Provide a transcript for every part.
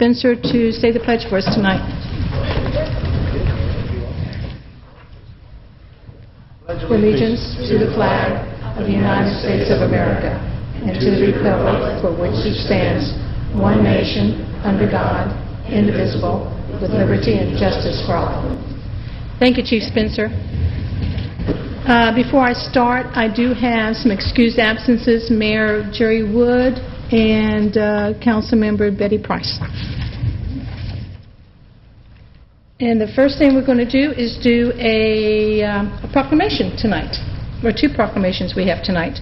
Spencer to say the pledge for us tonight. Allegiance to the flag of the United States of America and to the republic for which it stands, one nation, under God, indivisible, with liberty and justice for all. Thank you, Chief Spencer. Before I start, I do have some excused absences, Mayor Jerry Wood and Council Member Betty Price. And the first thing we're going to do is do a proclamation tonight, or two proclamations we have tonight.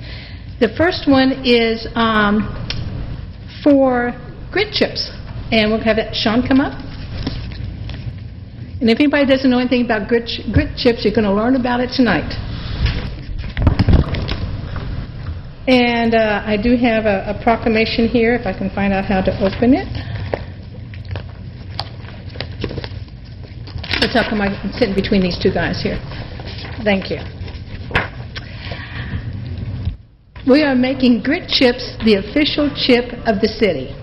The first one is for grit chips, and we'll have Sean come up. And if anybody doesn't know anything about grit chips, you're going to learn about it tonight. And I do have a proclamation here, if I can find out how to open it. That's how come I'm sitting between these two guys here. Thank you. We are making grit chips the official chip of the city.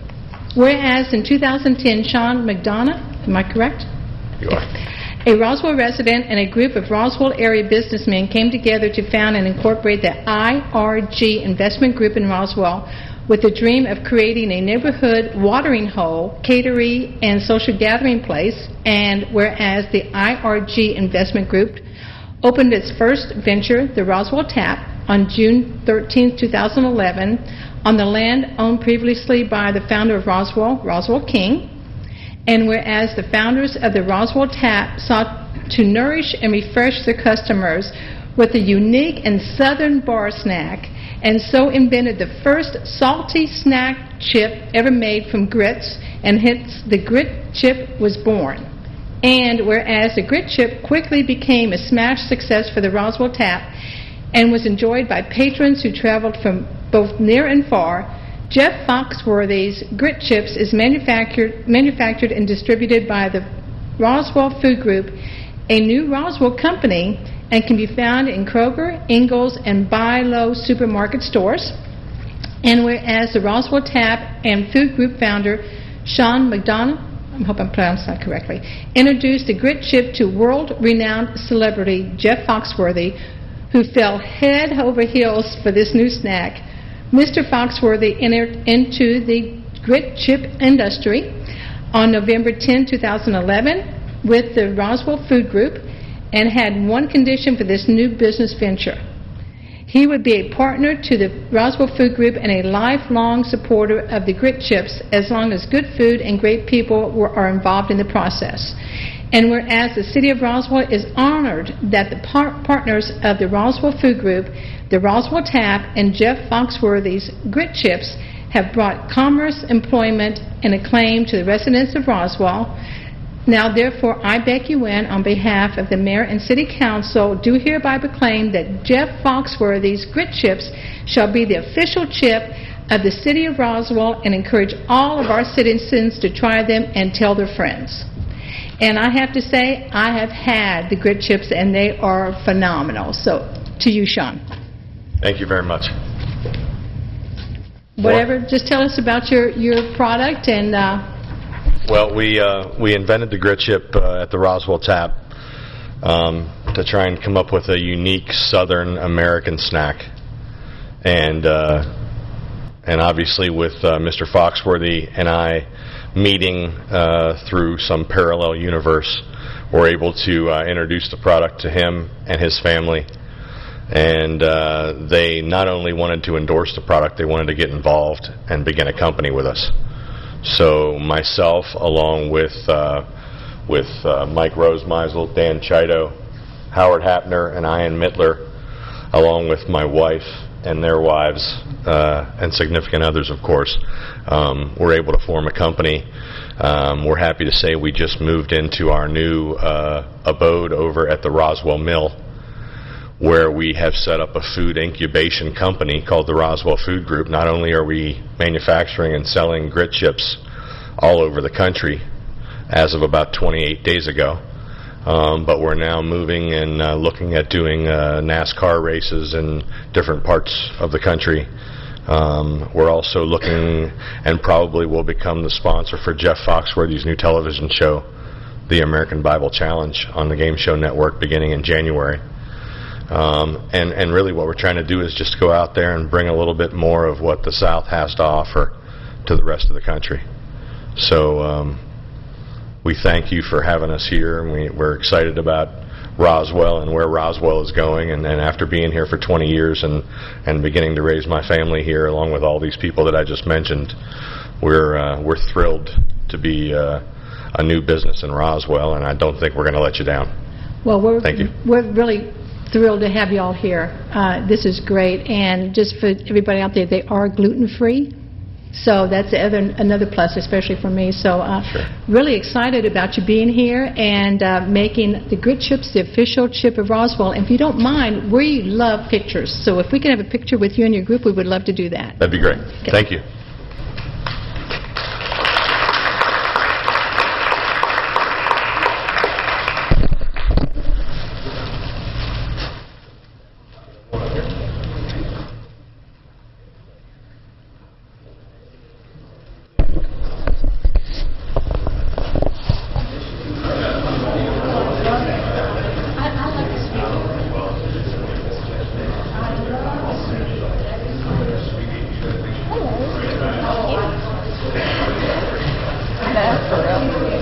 Whereas in 2010, Sean McDonough, am I correct? You are. A Roswell resident and a group of Roswell area businessmen came together to found and incorporate the IRG Investment Group in Roswell with the dream of creating a neighborhood watering hole, catering, and social gathering place. And whereas the IRG Investment Group opened its first venture, the Roswell Tap, on June 13, 2011, on the land owned previously by the founder of Roswell, Roswell King. And whereas the founders of the Roswell Tap sought to nourish and refresh their customers with a unique and southern bar snack, and so invented the first salty snack chip ever made from grits, and hence the grit chip was born. And whereas the grit chip quickly became a smash success for the Roswell Tap and was enjoyed by patrons who traveled from both near and far, Jeff Foxworthy's Grit Chips is manufactured and distributed by the Roswell Food Group, a new Roswell company, and can be found in Kroger, Ingles, and Buy Low supermarket stores. And whereas the Roswell Tap and Food Group founder, Sean McDonough, I hope I'm pronouncing that correctly, introduced the Grit Chip to world-renowned celebrity Jeff Foxworthy, who fell head over heels for this new snack. Mr. Foxworthy entered into the grit chip industry on November 10, 2011 with the Roswell Food Group and had one condition for this new business venture. He would be a partner to the Roswell Food Group and a lifelong supporter of the grit chips as long as good food and great people are involved in the process. And whereas the City of Roswell is honored that the partners of the Roswell Food Group, the Roswell Tap, and Jeff Foxworthy's Grit Chips have brought commerce, employment, and acclaim to the residents of Roswell. Now, therefore, I, Becky Wynn, on behalf of the Mayor and City Council, do hereby proclaim that Jeff Foxworthy's Grit Chips shall be the official chip of the City of Roswell and encourage all of our citizens to try them and tell their friends. And I have to say, I have had the grit chips, and they are phenomenal. So, to you, Sean. Thank you very much. Whatever, just tell us about your product and... Well, we invented the grit chip at the Roswell Tap to try and come up with a unique Southern American snack. And obviously with Mr. Foxworthy and I meeting through some parallel universe, we're able to introduce the product to him and his family. And they not only wanted to endorse the product, they wanted to get involved and begin a company with us. So myself, along with Mike Rosemeisel, Dan Chito, Howard Hapner, and Ian Mittler, along with my wife and their wives and significant others, of course, we're able to form a company. We're happy to say we just moved into our new abode over at the Roswell Mill, where we have set up a food incubation company called the Roswell Food Group. Not only are we manufacturing and selling grit chips all over the country as of about 28 days ago, but we're now moving and looking at doing NASCAR races in different parts of the country We're also looking, and probably will become the sponsor for Jeff Foxworthy's new television show, the American Bible Challenge, on the Game Show Network beginning in January. And really what we're trying to do is just go out there and bring a little bit more of what the South has to offer to the rest of the country. So we thank you for having us here, and we're excited about Roswell and where Roswell is going. And after being here for 20 years and beginning to raise my family here along with all these people that I just mentioned, we're thrilled to be a new business in Roswell, and I don't think we're going to let you down. Well, Thank you. We're really thrilled to have you all here. This is great, and just for everybody out there, they are gluten-free. So that's another plus, especially for me. So Sure. Really excited about you being here and making the Grit Chips the official chip of Roswell. And if you don't mind, we love pictures. So if we can have a picture with you and your group, we would love to do that. That'd be great. Okay. Thank you.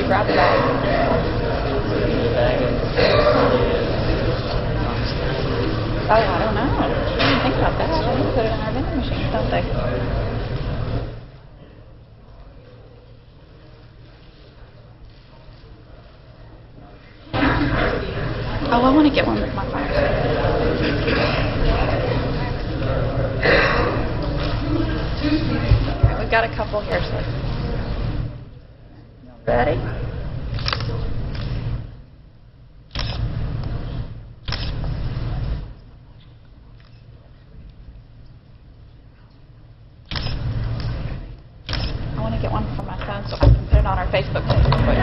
Grab the bag. Oh, I don't know. I didn't think about that. I didn't put it in our vending machine, don't they? Oh, I want to get one with my phone. Okay, we've got a couple here, so. Ready? I want to get one for my phone so I can put it on our Facebook page real quick.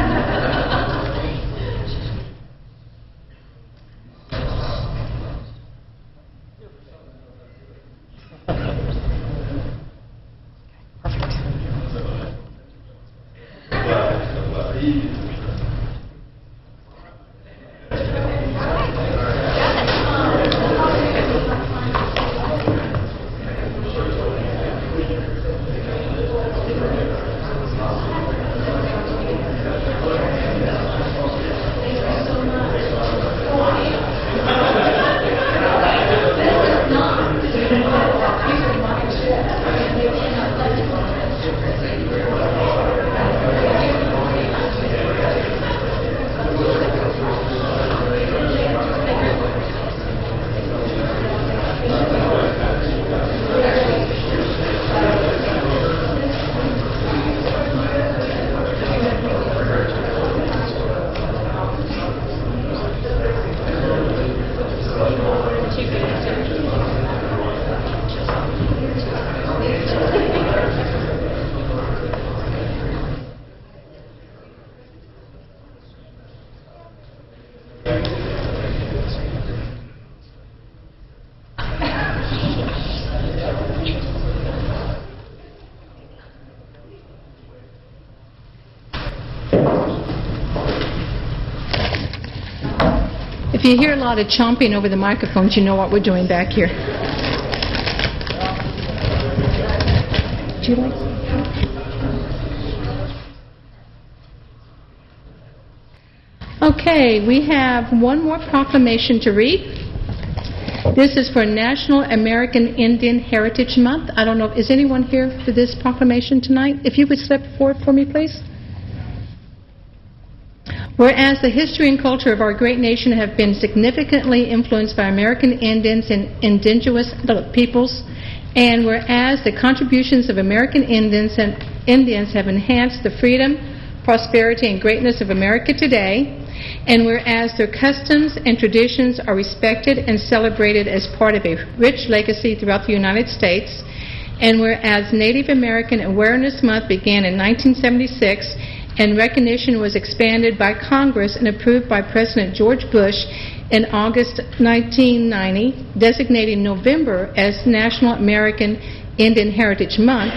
If you hear a lot of chomping over the microphones, you know what we're doing back here. Would you like? Okay, we have one more proclamation to read. This is for National American Indian Heritage Month. I don't know, is anyone here for this proclamation tonight? If you would step forward for me, please. Whereas the history and culture of our great nation have been significantly influenced by American Indians and indigenous peoples, and whereas the contributions of American Indians have enhanced the freedom, prosperity, and greatness of America today, and whereas their customs and traditions are respected and celebrated as part of a rich legacy throughout the United States, and whereas Native American Awareness Month began in 1976 and recognition was expanded by Congress and approved by President George Bush in August 1990, designating November as National American Indian Heritage Month,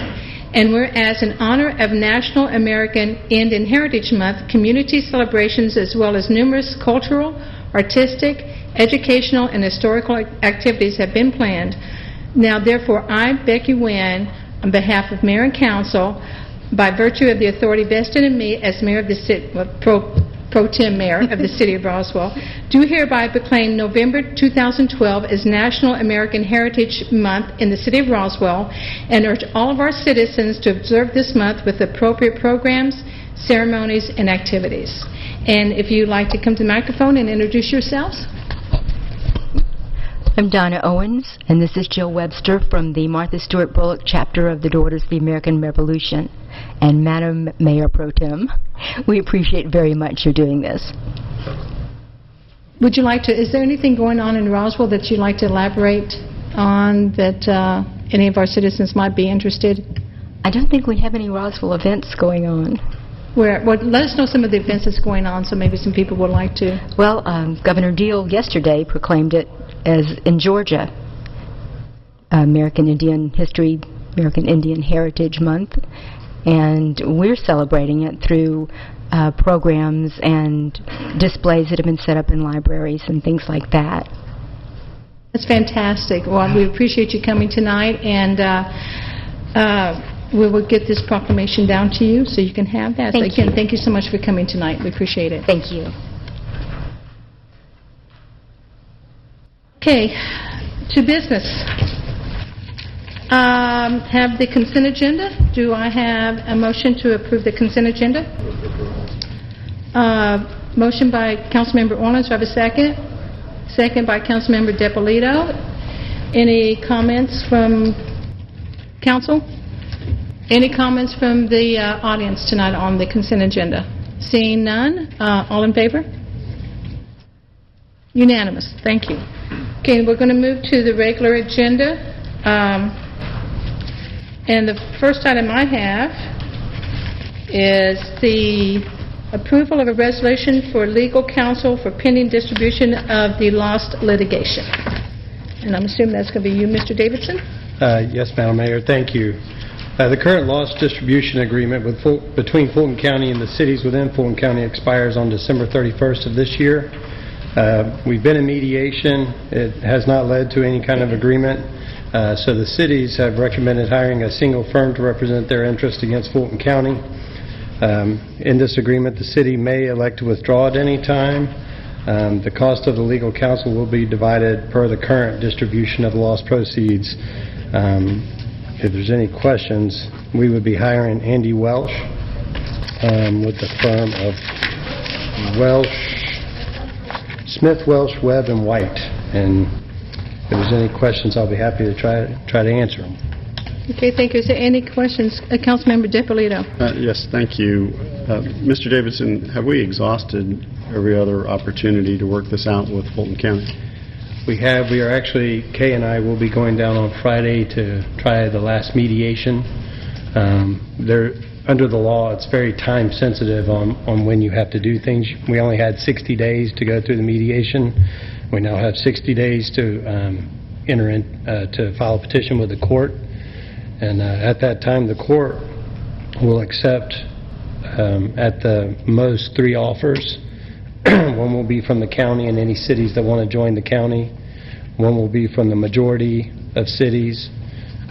and whereas in honor of National American Indian Heritage Month, community celebrations as well as numerous cultural, artistic, educational, and historical activities have been planned. Now, therefore, I, Becky Wynn, on behalf of Mayor and Council, by virtue of the authority vested in me as Mayor of the City, pro tem Mayor of the City of Roswell, do hereby proclaim November 2012 as National American Heritage Month in the City of Roswell, and urge all of our citizens to observe this month with appropriate programs, ceremonies, and activities. And if you'd like to come to the microphone and introduce yourselves. I'm Donna Owens, and this is Jill Webster from the Martha Stewart Bullock chapter of the Daughters of the American Revolution. And Madam Mayor Pro Tem, we appreciate very much your doing this. Would you like to, is there anything going on in Roswell that you'd like to elaborate on that any of our citizens might be interested? I don't think we have any Roswell events going on. Well, let us know some of the events that's going on, so maybe some people would like to. Well, Governor Deal yesterday proclaimed it as in Georgia, American Indian History, American Indian Heritage Month, and we're celebrating it through programs and displays that have been set up in libraries and things like that. That's fantastic. Well, we appreciate you coming tonight, and we will get this proclamation down to you so you can have that. Thank so again, you. thank you so much for coming tonight. We appreciate it. Thank you. Okay, to business. Have the consent agenda. Do I have a motion to approve the consent agenda? Motion by Councilmember Orleans. Do I have a second? Second by Councilmember DePolito. Any comments from council? Any comments from the audience tonight on the consent agenda? Seeing none, all in favor? Unanimous. Thank you. Okay, we're going to move to the regular agenda. And the first item I have is the approval of a resolution for legal counsel for pending distribution of the lost litigation. And I'm assuming that's going to be you, Mr. Davidson? Yes, Madam Mayor. Thank you. The current loss distribution agreement between Fulton County and the cities within Fulton County expires on December 31st of this year. We've been in mediation. It has not led to any kind of agreement. So the cities have recommended hiring a single firm to represent their interest against Fulton County. In this agreement, the city may elect to withdraw at any time. The cost of the legal counsel will be divided per the current distribution of lost proceeds. If there's any questions, we would be hiring Andy Welsh with the firm of Smith, Welsh, Webb, and White. And if there's any questions, I'll be happy to try to answer them. Okay, thank you. Is there any questions? Councilmember DePolito. Yes, thank you. Mr. Davidson, have we exhausted every other opportunity to work this out with Fulton County? We have. We are actually, Kay and I will be going down on Friday to try the last mediation. Under the law, it's very time sensitive on when you have to do things. We only had 60 days to go through the mediation. We now have 60 days to enter in, to file a petition with the court. And at that time, the court will accept at the most 3 offers. One will be from the county and any cities that want to join the county. One will be from the majority of cities.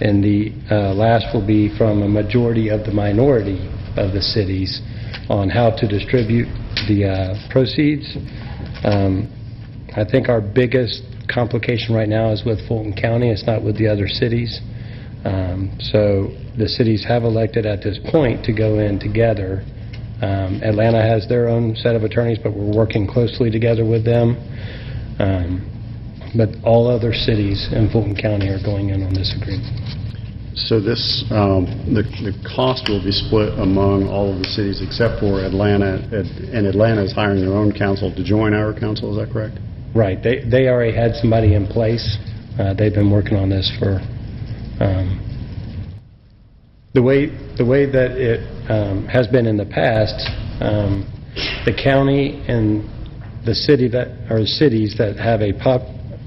And the last will be from a majority of the minority of the cities on how to distribute the proceeds. I think our biggest complication right now is with Fulton County. It's not with the other cities. So the cities have elected at this point to go in together. Atlanta has their own set of attorneys, but we're working closely together with them. But all other cities in Fulton County are going in on this agreement. So this, the cost will be split among all of the cities except for Atlanta, and Atlanta is hiring their own counsel to join our council, is that correct? Right. They already had somebody in place. They've been working on this for the way that it has been in the past. The county and the city cities that have a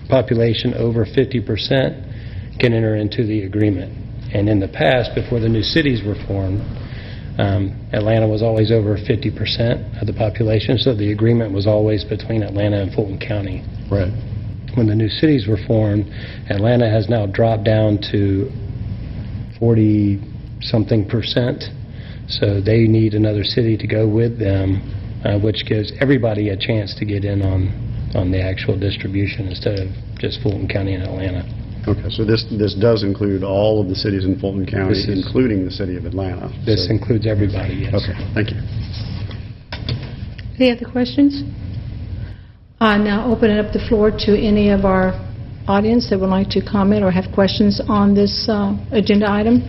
population over 50% can enter into the agreement. And in the past, before the new cities were formed, Atlanta was always over 50% of the population, so the agreement was always between Atlanta and Fulton County. Right. When the new cities were formed, Atlanta has now dropped down to 40-something%. So they need another city to go with them, which gives everybody a chance to get in on the actual distribution instead of just Fulton County and Atlanta. Okay, so this does include all of the cities in Fulton County, including the city of Atlanta. This includes everybody, yes. Okay, thank you. Any other questions? Now opening up the floor to any of our audience that would like to comment or have questions on this agenda item.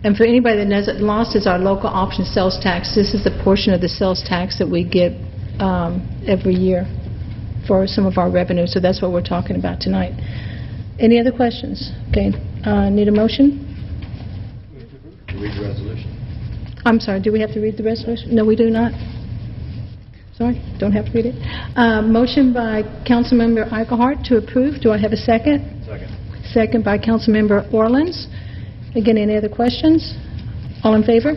And for anybody that knows, LOST is our local option sales tax. This is the portion of the sales tax that we get every year for some of our revenue. So that's what we're talking about tonight. Any other questions? Okay. Need a motion? Read the resolution. I'm sorry, do we have to read the resolution? No, we do not. Sorry, don't have to read it. Motion by Councilmember Eichelhardt to approve. Do I have a second? Second. Second by Councilmember Orleans. Again, any other questions? All in favor?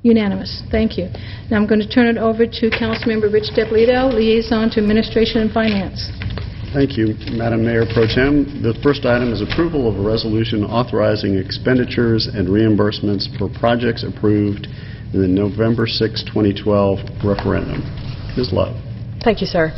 Unanimous. Thank you. Now I'm going to turn it over to Councilmember Rich Depolito, Liaison to Administration and Finance. Thank you, Madam Mayor Pro Tem. The first item is approval of a resolution authorizing expenditures and reimbursements for projects approved in the November 6, 2012 referendum. Ms. Love. Thank you, sir.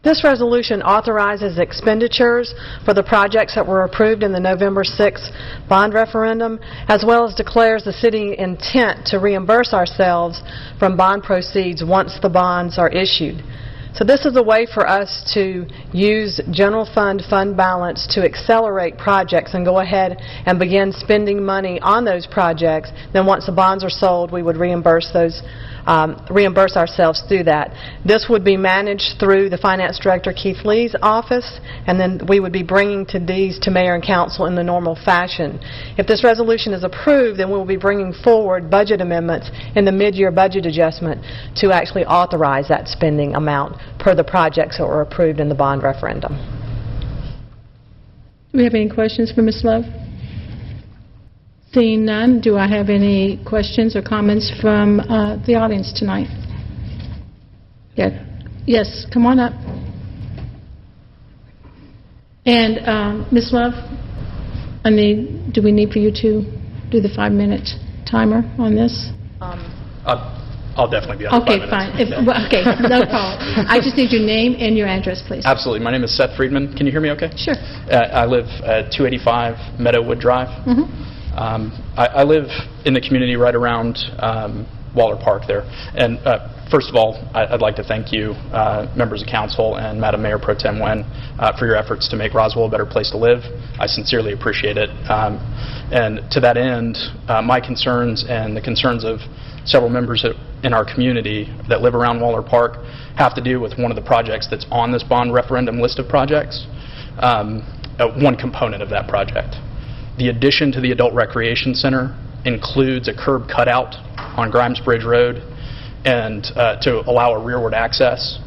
This resolution authorizes expenditures for the projects that were approved in the November 6 bond referendum, as well as declares the city intent to reimburse ourselves from bond proceeds once the bonds are issued. So this is a way for us to use general fund balance to accelerate projects and go ahead and begin spending money on those projects. Then once the bonds are sold, we would reimburse ourselves through that. This would be managed through the Finance Director Keith Lee's office, and then we would be bringing these to Mayor and Council in the normal fashion. If this resolution is approved, then we will be bringing forward budget amendments in the mid-year budget adjustment to actually authorize that spending amount per the projects that were approved in the bond referendum. Do we have any questions for Ms. Love? Seeing none, do I have any questions or comments from the audience tonight? Yeah. Yes, come on up. And Ms. Love, do we need for you to do the 5-minute timer on this? I'll definitely be on the 5 minutes. Okay, fine. Okay, no problem. I just need your name and your address, please. Absolutely. My name is Seth Friedman. Can you hear me okay? Sure. I live at 285 Meadowwood Drive. I live in the community right around Waller Park there. And first of all, I'd like to thank you, members of council and Madam Mayor Pro Tem Nguyen, for your efforts to make Roswell a better place to live. I sincerely appreciate it. And to that end, my concerns and the concerns of several members in our community that live around Waller Park have to do with one of the projects that's on this bond referendum list of projects, one component of that project. The addition to the Adult Recreation Center includes a curb cutout on Grimes Bridge Road and to allow a rearward access.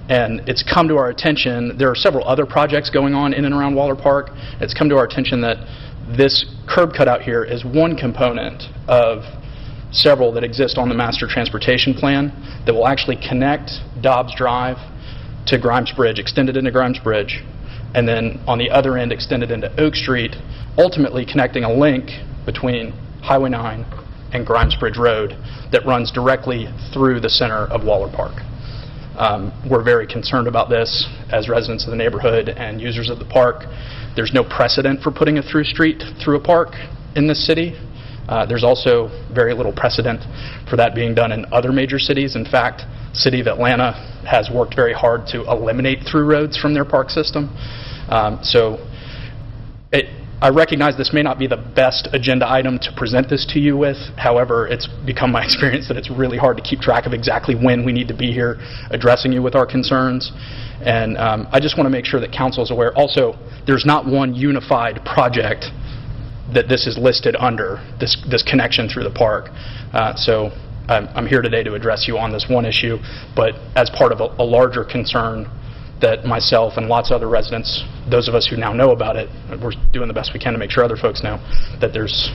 And it's come to our attention, there are several other projects going on in and around Waller Park. It's come to our attention that this curb cutout here is one component of several that exist on the Master Transportation Plan that will actually connect Dobbs Drive to Grimes Bridge, extended into Grimes Bridge, and then on the other end extended into Oak Street, ultimately connecting a link between Highway 9 and Grimes Bridge Road that runs directly through the center of Waller Park. We're very concerned about this as residents of the neighborhood and users of the park. There's no precedent for putting a through street through a park in this city. There's also very little precedent for that being done in other major cities. In fact, the City of Atlanta has worked very hard to eliminate through roads from their park system. I recognize this may not be the best agenda item to present this to you with. However, it's become my experience that it's really hard to keep track of exactly when we need to be here addressing you with our concerns. And I just want to make sure that council is aware. Also, there's not one unified project that this is listed under, this connection through the park. So I'm here today to address you on this one issue, but as part of a larger concern that myself and lots of other residents, those of us who now know about it, we're doing the best we can to make sure other folks know that there's,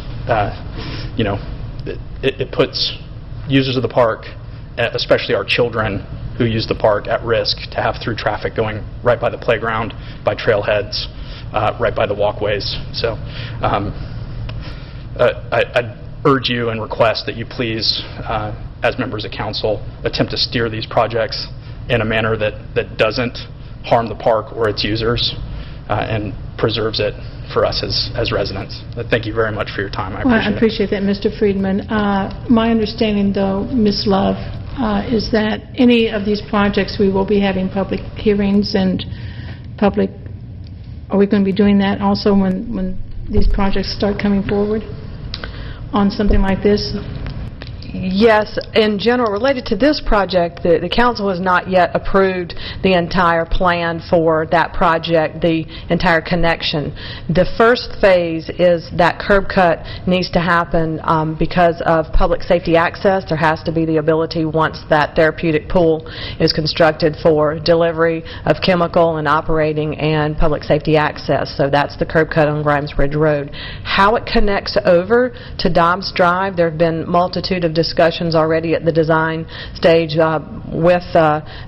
it puts users of the park, especially our children who use the park, at risk to have through traffic going right by the playground, by trailheads, right by the walkways. So I'd urge you and request that you please, as members of council, attempt to steer these projects in a manner that doesn't harm the park or its users and preserves it for us as residents. Thank you very much for your time. I appreciate it. That, Mr. Friedman. My understanding, though, Ms. Love, is that any of these projects we will be having public hearings and public... Are we going to be doing that also when these projects start coming forward on something like this? Yes, in general, related to this project, the council has not yet approved the entire plan for that project, the entire connection. The first phase is that curb cut needs to happen because of public safety access. There has to be the ability, once that therapeutic pool is constructed, for delivery of chemical and operating and public safety access. So that's the curb cut on Grimes Bridge Road. How it connects over to Dobbs Drive, there have been multitude of discussions already at the design stage with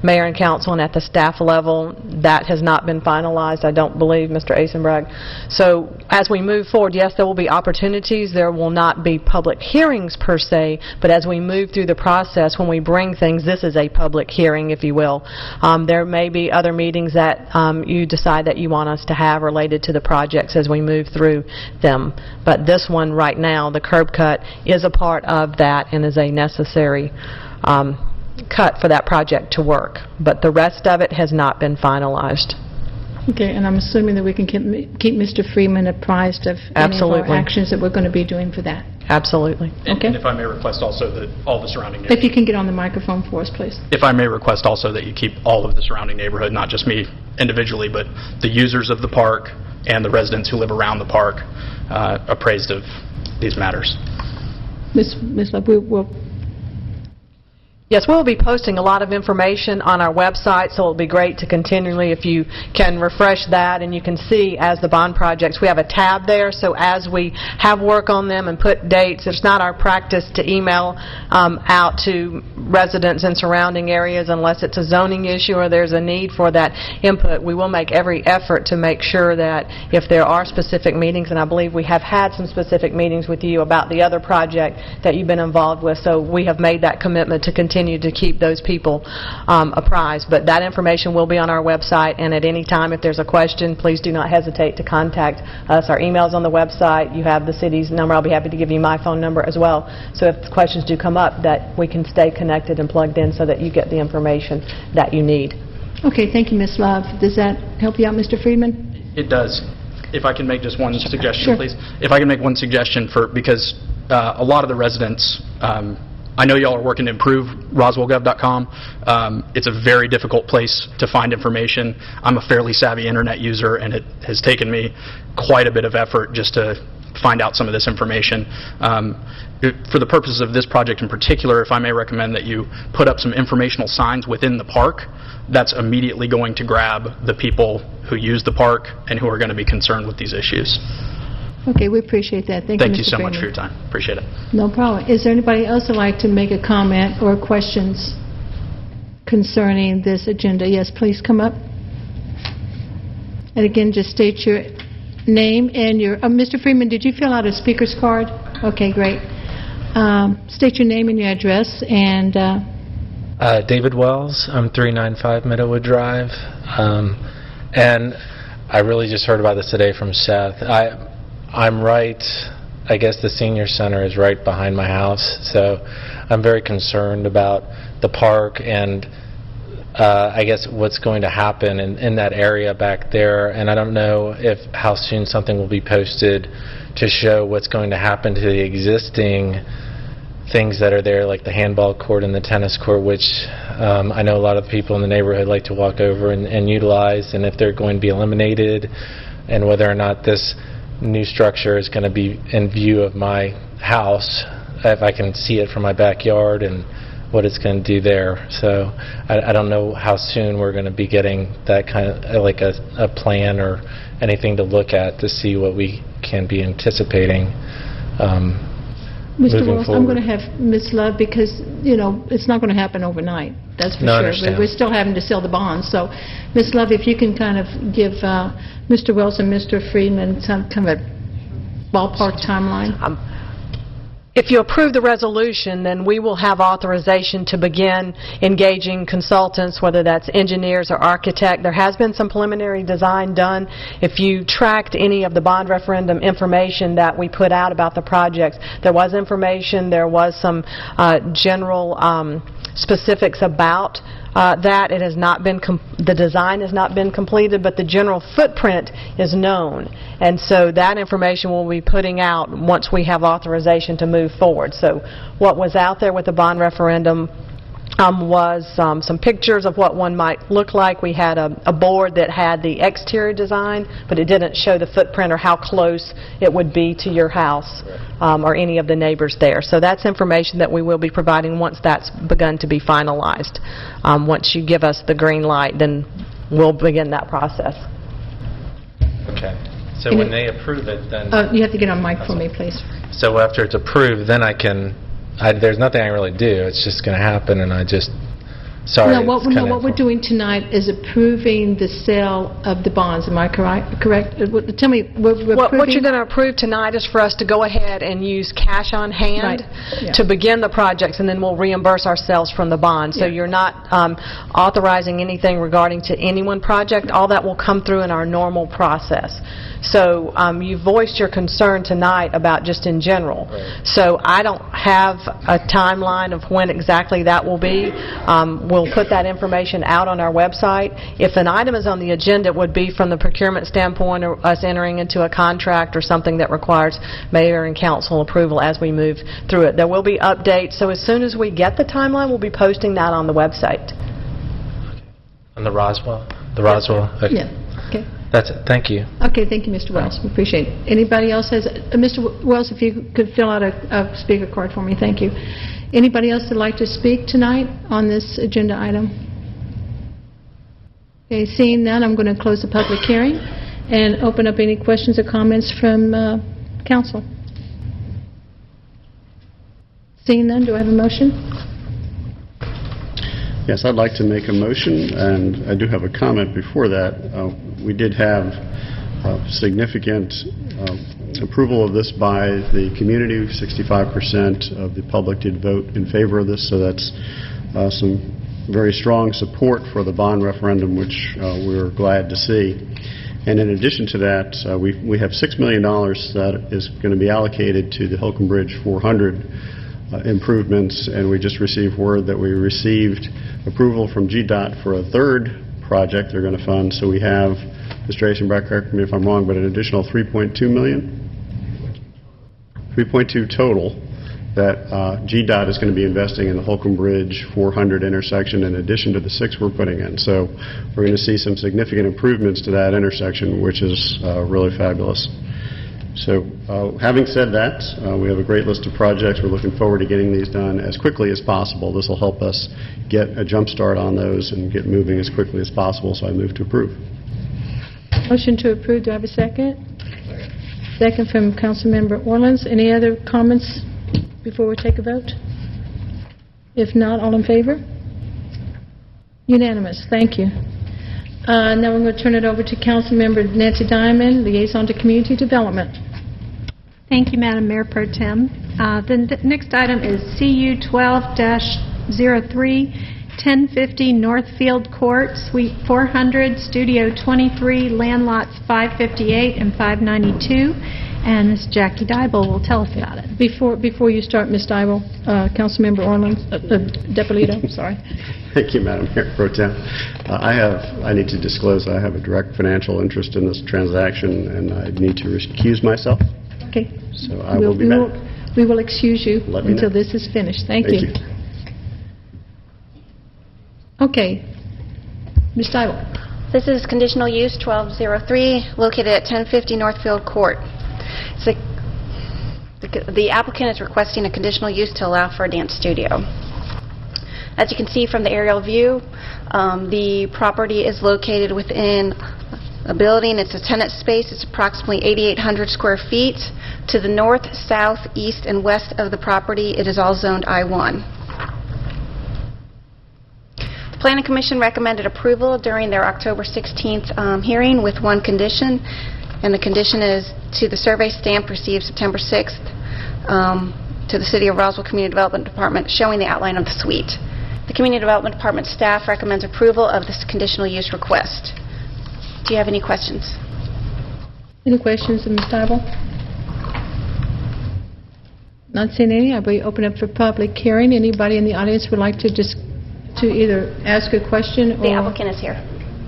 mayor and council and at the staff level. That has not been finalized, I don't believe, Mr. Asenbragg. So as we move forward, yes, there will be opportunities. There will not be public hearings per se, but as we move through the process, when we bring things, this is a public hearing, if you will. There may be other meetings that you decide that you want us to have related to the projects as we move through them. But this one right now, the curb cut, is a part of that and is a necessary cut for that project to work. But the rest of it has not been finalized. Okay, and I'm assuming that we can keep Mr. Freeman apprised of any of our actions that we're going to be doing for that. Absolutely. Okay. And if I may request also that all the surrounding neighborhood... If you can get on the microphone for us, please. If I may request also that you keep all of the surrounding neighborhood, not just me individually, but the users of the park and the residents who live around the park, appraised of these matters. Ms. Love, we'll... Yes, we'll be posting a lot of information on our website, so it'll be great to continually, if you can refresh that, and you can see as the bond projects, we have a tab there, so as we have work on them and put dates, it's not our practice to email out to residents in surrounding areas unless it's a zoning issue or there's a need for that input. We will make every effort to make sure that if there are specific meetings, and I believe we have had some specific meetings with you about the other project that you've been involved with, so we have made that commitment to continue to keep those people apprised. But that information will be on our website, and at any time if there's a question, please do not hesitate to contact us. Our email's on the website. You have the city's number. I'll be happy to give you my phone number as well. So if questions do come up, that we can stay connected and plugged in so that you get the information that you need. Okay, thank you, Ms. Love. Does that help you out, Mr. Friedman? It does. If I can make just one suggestion, sure. Please. If I can make one suggestion, because a lot of the residents, I know y'all are working to improve roswellgov.com. It's a very difficult place to find information. I'm a fairly savvy internet user, and it has taken me quite a bit of effort just to find out some of this information. For the purposes of this project in particular, if I may recommend that you put up some informational signs within the park, that's immediately going to grab the people who use the park and who are going to be concerned with these issues. Okay, we appreciate that. Thank Thank you, you Mr. so Freeman. much for your time. Appreciate it. No problem. Is there anybody else who would like to make a comment or questions concerning this agenda? Yes, please come up. And again, just state your name and your... Mr. Freeman, did you fill out a speaker's card? Okay, great. State your name and your address. And David Wells. I'm 395 Meadowood Drive. And I really just heard about this today from Seth. I'm right, I guess the senior center is right behind my house, so I'm very concerned about the park and I guess what's going to happen in that area back there, and I don't know how soon something will be posted to show what's going to happen to the existing things that are there, like the handball court and the tennis court, which I know a lot of people in the neighborhood like to walk over and utilize, and if they're going to be eliminated, and whether or not this new structure is going to be in view of my house, if I can see it from my backyard, and what it's going to do there. So I don't know how soon we're going to be getting that kind of like a plan or anything to look at to see what we can be anticipating Mr. moving Wells, forward. I'm going to have Ms. Love because, it's not going to happen overnight. That's for No, I sure. understand. We're still having to sell the bonds. So, Ms. Love, if you can kind of give Mr. Wells and Mr. Friedman some kind of a ballpark timeline. If you approve the resolution, then we will have authorization to begin engaging consultants, whether that's engineers or architect. There has been some preliminary design done. If you tracked any of the bond referendum information that we put out about the projects, there was information, there was some general specifics about that. It has not been, the design has not been completed, but the general footprint is known. And so that information we'll be putting out once we have authorization to move forward. So what was out there with the bond referendum was some pictures of what one might look like. We had a board that had the exterior design, but it didn't show the footprint or how close it would be to your house or any of the neighbors there. So that's information that we will be providing once that's begun to be finalized. Once you give us the green light, then we'll begin that process. Okay. So when they approve it, then... You have to get on mic for me, please. So after it's approved, then there's nothing I can really do. It's just going to happen, and sorry. No, what we're doing tonight is approving the sale of the bonds. Am I correct? Tell me, we're What approving... you're going to approve tonight is for us to go ahead and use cash on hand Right. Yeah. to begin the projects, and then we'll reimburse ourselves from the bond. So Yeah. you're not authorizing anything regarding to any one project. All that will come through in our normal process. So you voiced your concern tonight about just in general. Right. So I don't have a timeline of when exactly that will be. We'll put that information out on our website. If an item is on the agenda, it would be from the procurement standpoint or us entering into a contract or something that requires mayor and council approval as we move through it. There will be updates, so as soon as we get the timeline, we'll be posting that on the website. On the Roswell? The Roswell? Okay. Yeah, okay. That's it. Thank you. Okay, thank you, Mr. Wells. We appreciate it. Anybody else has... Mr. Wells, if you could fill out a speaker card for me, thank you. Anybody else that'd like to speak tonight on this agenda item? Okay, seeing none, I'm going to close the public hearing and open up any questions or comments from council. Seeing none, do I have a motion? Yes, I'd like to make a motion, and I do have a comment before that. We did have significant approval of this by the community. 65% of the public did vote in favor of this, so that's some very strong support for the bond referendum, which we're glad to see. And in addition to that, we have $6 million that is going to be allocated to the Holcomb Bridge 400 improvements, and we just received word that we received approval from GDOT for a third project they're going to fund. So we have, Mr. Asenbach, correct me if I'm wrong, but an additional $3.2 million? 3.2 total that GDOT is going to be investing in the Holcomb Bridge 400 intersection in addition to the 6 we're putting in. So we're going to see some significant improvements to that intersection, which is really fabulous. So having said that, we have a great list of projects. We're looking forward to getting these done as quickly as possible. This will help us get a jump start on those and get moving as quickly as possible, so I move to approve. Motion to approve. Do I have a second? Second from Councilmember Orleans. Any other comments before we take a vote? If not, all in favor? Unanimous. Thank you. Now we're going to turn it over to Councilmember Nancy Diamond, Liaison to Community Development. Thank you, Madam Mayor Pro Tem. The next item is CU 12-03, 1050 Northfield Court, Suite 400, Studio 23, land lots 558 and 592. And Ms. Jackie Dybel will tell us about it. Before you start, Ms. Dybel, Councilmember Orleans, Depolito, sorry. Thank you, Madam Mayor Pro Tem. I need to disclose I have a direct financial interest in this transaction, and I need to recuse myself. Okay. So I will be back. We will excuse you Let me until know. this is finished. Thank you. Okay. Ms. Dybel. This is conditional use 1203, located at 1050 Northfield Court. The applicant is requesting a conditional use to allow for a dance studio. As you can see from the aerial view, the property is located within a building. It's a tenant space. It's approximately 8,800 square feet. To the north, south, east, and west of the property, it is all zoned I-1. The Planning Commission recommended approval during their October 16th hearing with one condition, and the condition is to the survey stamp received September 6th to the City of Roswell Community Development Department showing the outline of the suite. The Community Development Department staff recommends approval of this conditional use request. Do you have any questions? Any questions of Ms. Dybel? Not seeing any. I will open up for public hearing. Anybody in the audience would like to either ask a question or... The applicant is here.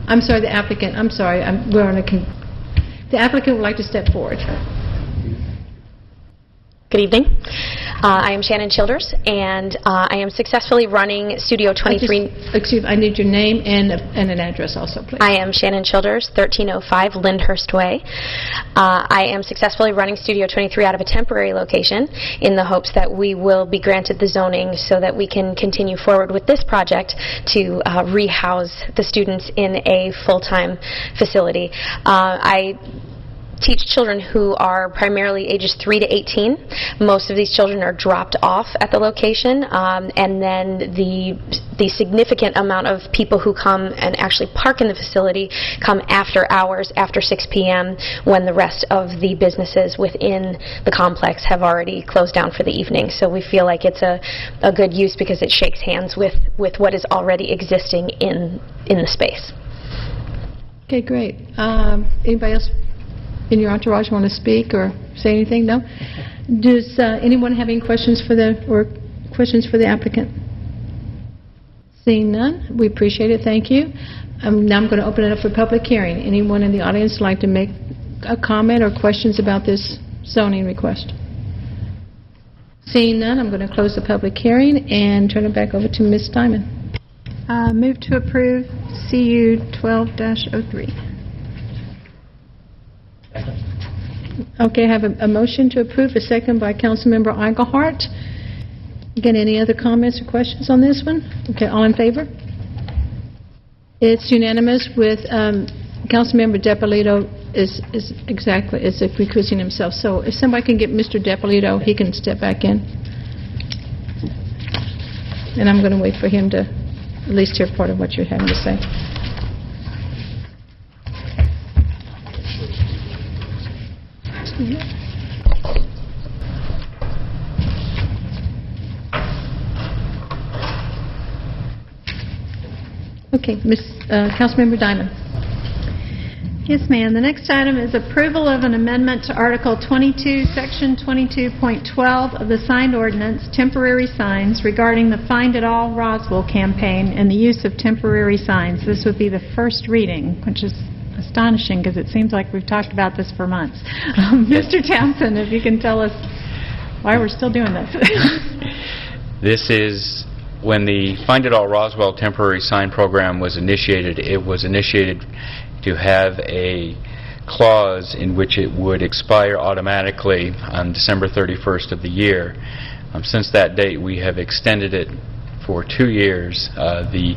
I'm sorry, the applicant. I'm sorry. The applicant would like to step forward. Good evening. I am Shannon Childers, and I am successfully running Studio 23... Excuse me, I need your name and an address also, please. I am Shannon Childers, 1305 Lyndhurst Way. I am successfully running Studio 23 out of a temporary location in the hopes that we will be granted the zoning so that we can continue forward with this project to rehouse the students in a full-time facility. I teach children who are primarily ages 3 to 18. Most of these children are dropped off at the location, and then the significant amount of people who come and actually park in the facility come after hours, after 6 p.m., when the rest of the businesses within the complex have already closed down for the evening. So we feel like it's a good use because it shakes hands with what is already existing in the space. Okay, great. Anybody else in your entourage want to speak or say anything? No? Does anyone have any questions for the applicant? Seeing none, we appreciate it. Thank you. Now I'm going to open it up for public hearing. Anyone in the audience like to make a comment or questions about this zoning request? Seeing none, I'm going to close the public hearing and turn it back over to Ms. Diamond. Move to approve CU 12-03. Okay, I have a motion to approve, a second by Councilmember Eichelhardt. Again, any other comments or questions on this one? Okay, all in favor? It's unanimous with Councilmember DePolito is recusing himself. So if somebody can get Mr. DePolito, he can step back in. And I'm going to wait for him to at least hear part of what you're having to say. Okay, Councilmember Diamond. Yes, ma'am. The next item is approval of an amendment to Article 22, Section 22.12 of the signed ordinance, temporary signs, regarding the Find It All Roswell campaign and the use of temporary signs. This would be the first reading, which is astonishing because it seems like we've talked about this for months. Mr. Townsend, if you can tell us why we're still doing this. This is when the Find It All Roswell temporary sign program was initiated. It was initiated to have a clause in which it would expire automatically on December 31st of the year. Since that date, we have extended it for 2 years. The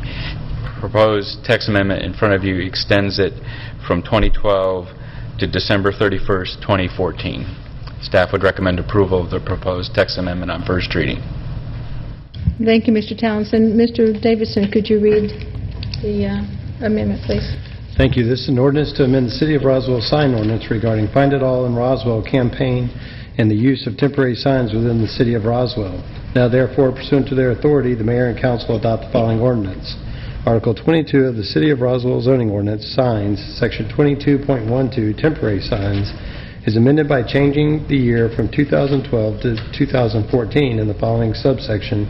proposed text amendment in front of you extends it from 2012 to December 31st, 2014. Staff would recommend approval of the proposed text amendment on first reading. Thank you, Mr. Townsend. Mr. Davidson, could you read the amendment, please? Thank you. This is an ordinance to amend the City of Roswell sign ordinance regarding Find It All in Roswell campaign and the use of temporary signs within the City of Roswell. Now, therefore, pursuant to their authority, the Mayor and Council adopt the following ordinance. Article 22 of the City of Roswell zoning ordinance, signs, Section 22.12, temporary signs, is amended by changing the year from 2012 to 2014 in the following subsection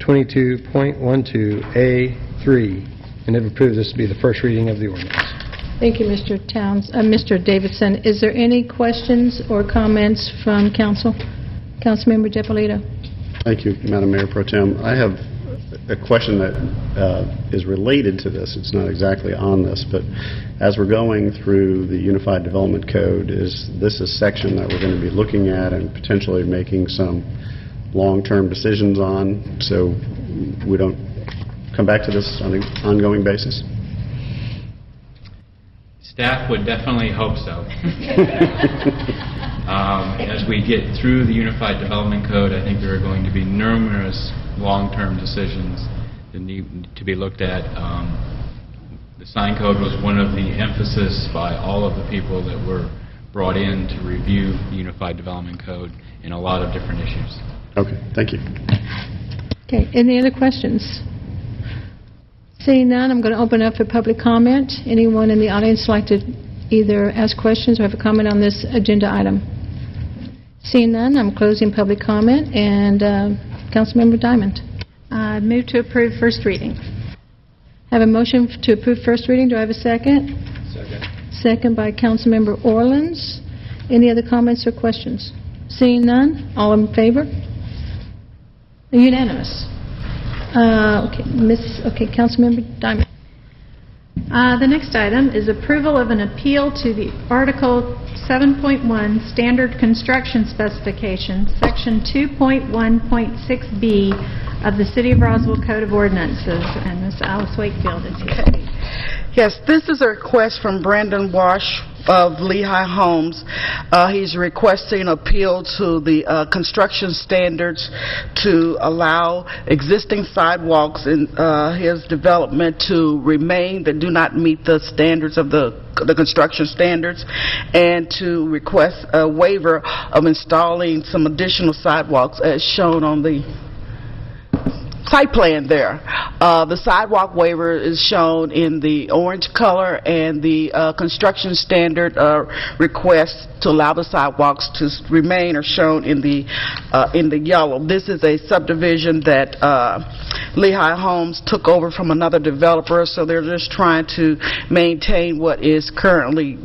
22.12A3, and if approved, this will be the first reading of the ordinance. Thank you, Mr. Mr. Davidson. Is there any questions or comments from council? Councilmember DePolito. Thank you, Madam Mayor Pro Tem. I have a question that is related to this. It's not exactly on this, but as we're going through the Unified Development Code, is this a section that we're going to be looking at and potentially making some long-term decisions on, so we don't come back to this on an ongoing basis? Staff would definitely hope so. As we get through the Unified Development Code, I think there are going to be numerous long-term decisions that need to be looked at. The sign code was one of the emphasis by all of the people that were brought in to review the Unified Development Code in a lot of different issues. Okay, thank you. Okay, any other questions? Seeing none, I'm going to open up for public comment. Anyone in the audience like to either ask questions or have a comment on this agenda item? Seeing none, I'm closing public comment. And Councilmember Diamond. Move to approve first reading. Have a motion to approve first reading. Do I have a second? Second. Second by Councilmember Orleans. Any other comments or questions? Seeing none, all in favor? Unanimous. Okay, Councilmember Diamond. The next item is approval of an appeal to the Article 7.1 Standard Construction Specifications, Section 2.1.6B of the City of Roswell Code of Ordinances, and Ms. Alice Wakefield is here. Yes, this is a request from Brandon Walsh of Lehigh Homes. He's requesting appeal to the construction standards to allow existing sidewalks in his development to remain that do not meet the standards of the construction standards, and to request a waiver of installing some additional sidewalks as shown on the site plan there. The sidewalk waiver is shown in the orange color, and the construction standard request to allow the sidewalks to remain are shown in the yellow. This is a subdivision that Lehigh Homes took over from another developer, so they're just trying to maintain what is currently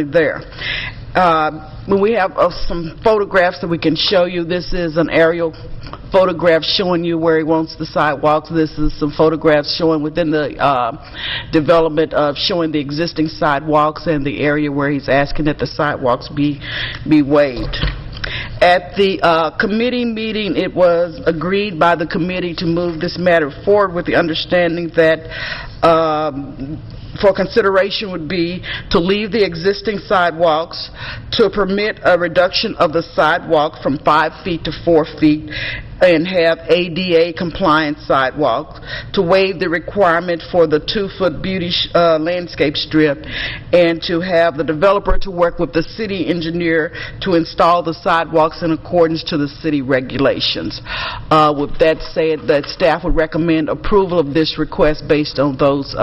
there. We have some photographs that we can show you. This is an aerial photograph showing you where he wants the sidewalks. This is some photographs showing within the development of showing the existing sidewalks and the area where he's asking that the sidewalks be waived. At the committee meeting, it was agreed by the committee to move this matter forward with the understanding that for consideration would be to leave the existing sidewalks, to permit a reduction of the sidewalk from 5 feet to 4 feet, and have ADA compliant sidewalks, to waive the requirement for the 2-foot beauty landscape strip, and to have the developer to work with the city engineer to install the sidewalks in accordance to the city regulations. With that said, that staff would recommend approval of this request based on those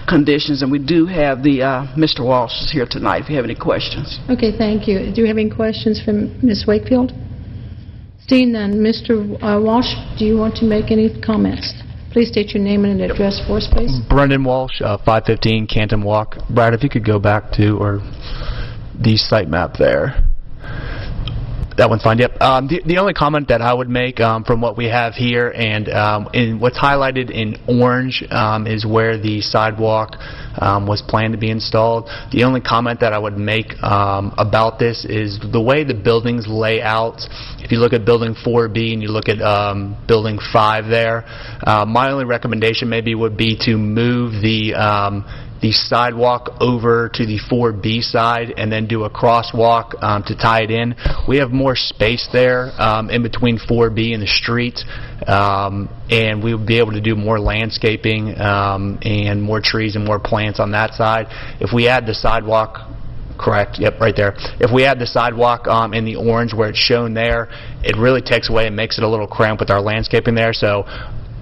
conditions, and we do have the Mr. Walsh is here tonight if you have any questions. Okay, thank you. Do you have any questions from Ms. Wakefield? Seeing none, Mr. Walsh, do you want to make any comments? Please state your name and address for us, please. Brendan Walsh, 515 Canton Walk. Brad, if you could go back to the site map there. That one's fine, yep. The only comment that I would make from what we have here and in what's highlighted in orange is where the sidewalk was planned to be installed. The only comment that I would make about this is the way the buildings lay out. If you look at Building 4B and you look at Building 5 there, my only recommendation maybe would be to move the sidewalk over to the 4B side and then do a crosswalk to tie it in. We have more space there in between 4B and the street, and we would be able to do more landscaping and more trees and more plants on that side. If we add the sidewalk, correct, yep, right there. If we add the sidewalk in the orange where it's shown there, it really takes away and makes it a little cramped with our landscaping there. So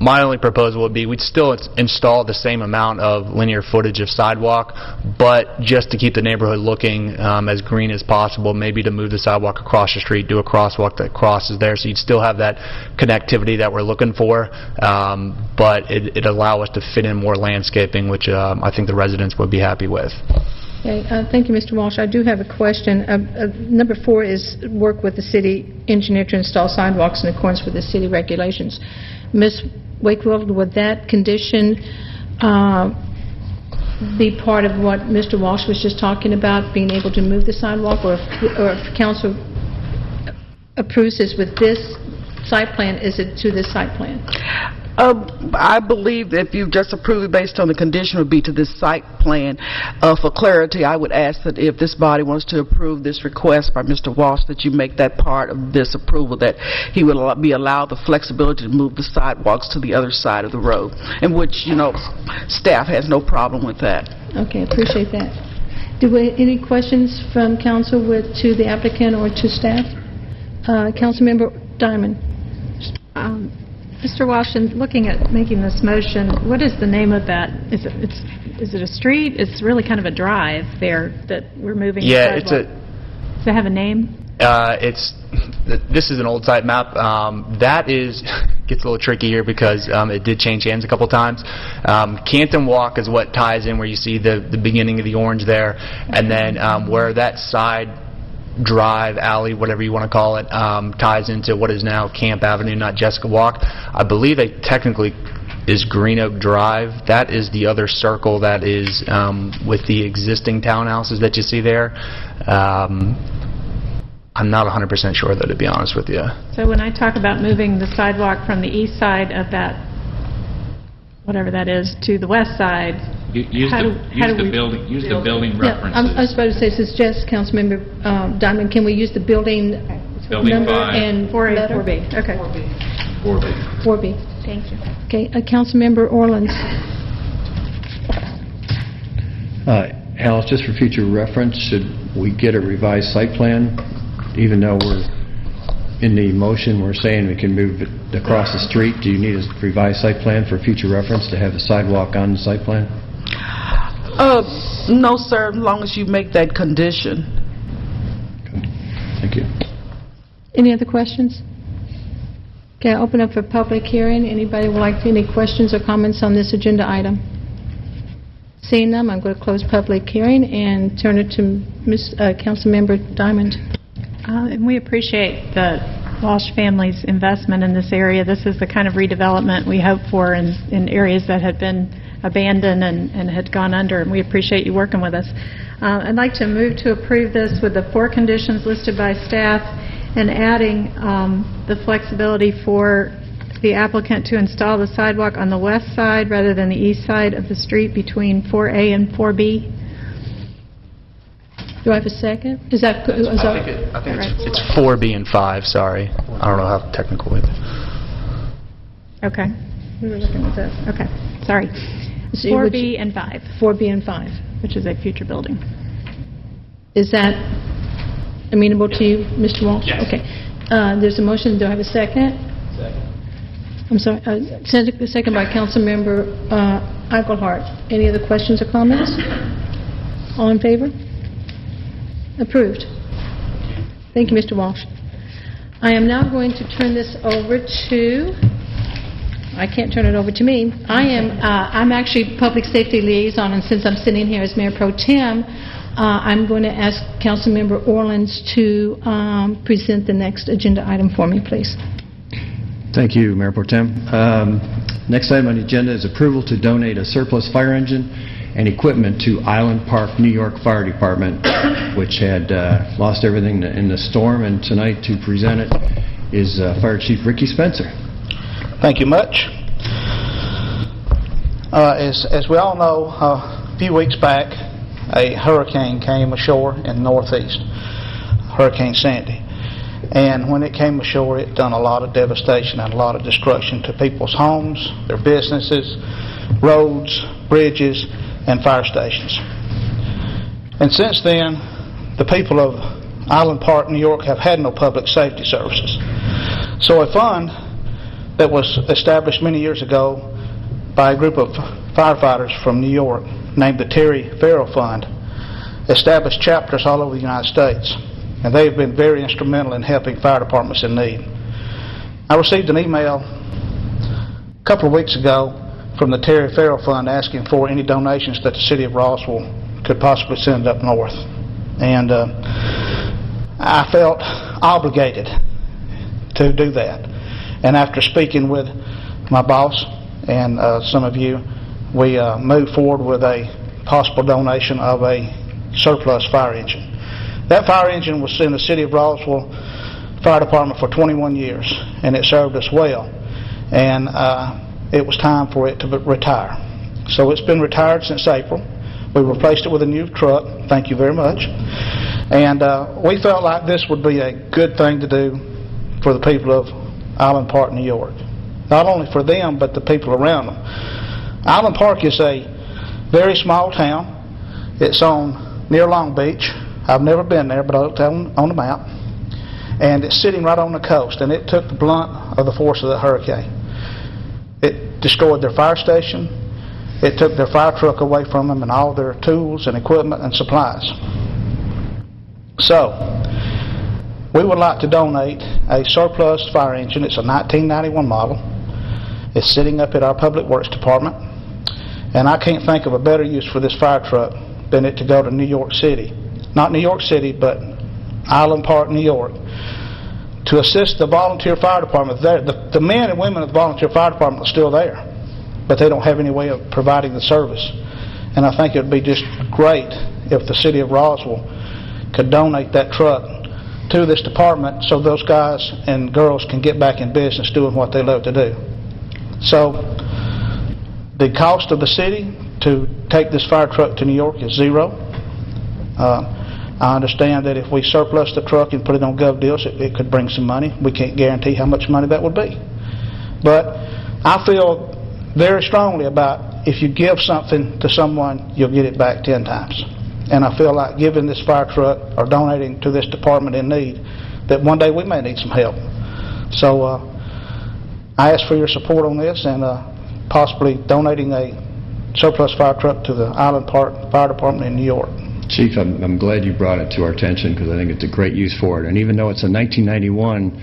my only proposal would be we'd still install the same amount of linear footage of sidewalk, but just to keep the neighborhood looking as green as possible, maybe to move the sidewalk across the street, do a crosswalk that crosses there, so you'd still have that connectivity that we're looking for, but it'd allow us to fit in more landscaping, which I think the residents would be happy with. Okay, thank you, Mr. Walsh. I do have a question. Number 4 is work with the city engineer to install sidewalks in accordance with the city regulations. Ms. Wakefield, would that condition be part of what Mr. Walsh was just talking about, being able to move the sidewalk, or if council approves this with this site plan, is it to this site plan? I believe if you just approve it based on the condition would be to this site plan. For clarity, I would ask that if this body wants to approve this request by Mr. Walsh, that you make that part of this approval, that he would be allowed the flexibility to move the sidewalks to the other side of the road, in which, staff has no problem with that. Okay, appreciate that. Any questions from council to the applicant or to staff? Councilmember Diamond. Mr. Walsh, in looking at making this motion, what is the name of that? Is it a street? It's really kind of a drive there that we're moving. Yeah, the sidewalk. Does it have a name? This is an old site map. That gets a little tricky here because it did change hands a couple times. Canton Walk is what ties in where you see the beginning of the orange there, and then where that side drive, alley, whatever you want to call it, ties into what is now Camp Avenue, not Jessica Walk. I believe it technically is Green Oak Drive. That is the other circle that is with the existing townhouses that you see there. I'm not 100% sure, though, to be honest with you. So when I talk about moving the sidewalk from the east side of that, whatever that is, to the west side, Use the building references. I was about to say, since Jess, Councilmember Diamond, can we use the building number 5. and 4A, letter? 4B. Okay. 4B. 4B. Thank you. Okay, Councilmember Orland. Alice, just for future reference, should we get a revised site plan, even though we're in the motion, we're saying we can move it across the street? Do you need a revised site plan for future reference to have the sidewalk on the site plan? No, sir, as long as you make that condition. Okay. Thank you. Any other questions? Okay, I'll open up for public hearing. Anybody would like any questions or comments on this agenda item? Seeing none, I'm going to close public hearing and turn it to Councilmember Diamond. And we appreciate the Walsh family's investment in this area. This is the kind of redevelopment we hope for in areas that had been abandoned and had gone under, and we appreciate you working with us. I'd like to move to approve this with the 4 conditions listed by staff and adding the flexibility for the applicant to install the sidewalk on the west side rather than the east side of the street between 4A and 4B. Do I have a second? Is that good? I think it's 4B and 5, sorry. I don't know how technical it is. Okay. We were looking at this. Okay. Sorry. So 4B and 5. 4B and 5. Which is a future building. Is that amenable to you, Mr. Walsh? Yes. Okay. There's a motion. Do I have a second? Second. I'm sorry. Second by Councilmember Eichelhardt. Any other questions or comments? All in favor? Approved. Thank you, Mr. Walsh. I am now going to turn this over to, I can't turn it over to me. I'm actually Public Safety Liaison, and since I'm sitting here as Mayor Pro Tem, I'm going to ask Councilmember Orleans to present the next agenda item for me, please. Thank you, Mayor Pro Tem. Next item on the agenda is approval to donate a surplus fire engine and equipment to Island Park, New York Fire Department, which had lost everything in the storm. And tonight to present it is Fire Chief Ricky Spencer. Thank you much. As we all know, a few weeks back, a hurricane came ashore in the Northeast, Hurricane Sandy. And when it came ashore, it done a lot of devastation and a lot of destruction to people's homes, their businesses, roads, bridges, and fire stations. And since then, the people of Island Park, New York have had no public safety services. So a fund that was established many years ago by a group of firefighters from New York named the Terry Farrell Fund established chapters all over the United States. And they've been very instrumental in helping fire departments in need. I received an email a couple of weeks ago from the Terry Farrell Fund asking for any donations that the city of Roswell could possibly send up north. And I felt obligated to do that. And after speaking with my boss and some of you, we moved forward with a possible donation of a surplus fire engine. That fire engine was in the city of Roswell Fire Department for 21 years, and it served us well. And it was time for it to retire. So it's been retired since April. We replaced it with a new truck. Thank you very much. And we felt like this would be a good thing to do for the people of Island Park, New York. Not only for them, but the people around them. Island Park is a very small town. It's near Long Beach. I've never been there, but I looked on the map. And it's sitting right on the coast, and it took the blunt of the force of the hurricane. It destroyed their fire station. It took their fire truck away from them and all their tools and equipment and supplies. So, we would like to donate a surplus fire engine. It's a 1991 model. It's sitting up at our Public Works Department. And I can't think of a better use for this fire truck than it to go to New York City. Not New York City, but Island Park, New York, to assist the volunteer fire department there. The men and women of the volunteer fire department are still there, but they don't have any way of providing the service. And I think it would be just great if the city of Roswell could donate that truck to this department so those guys and girls can get back in business doing what they love to do. So the cost of the city to take this fire truck to New York is zero. I understand that if we surplus the truck and put it on Gov Deals, it could bring some money. We can't guarantee how much money that would be. But I feel very strongly about if you give something to someone, you'll get it back 10 times. And I feel like giving this fire truck or donating to this department in need, that one day we may need some help. So I ask for your support on this and possibly donating a surplus fire truck to the Island Park Fire Department in New York. Chief, I'm glad you brought it to our attention because I think it's a great use for it. And even though it's a 1991,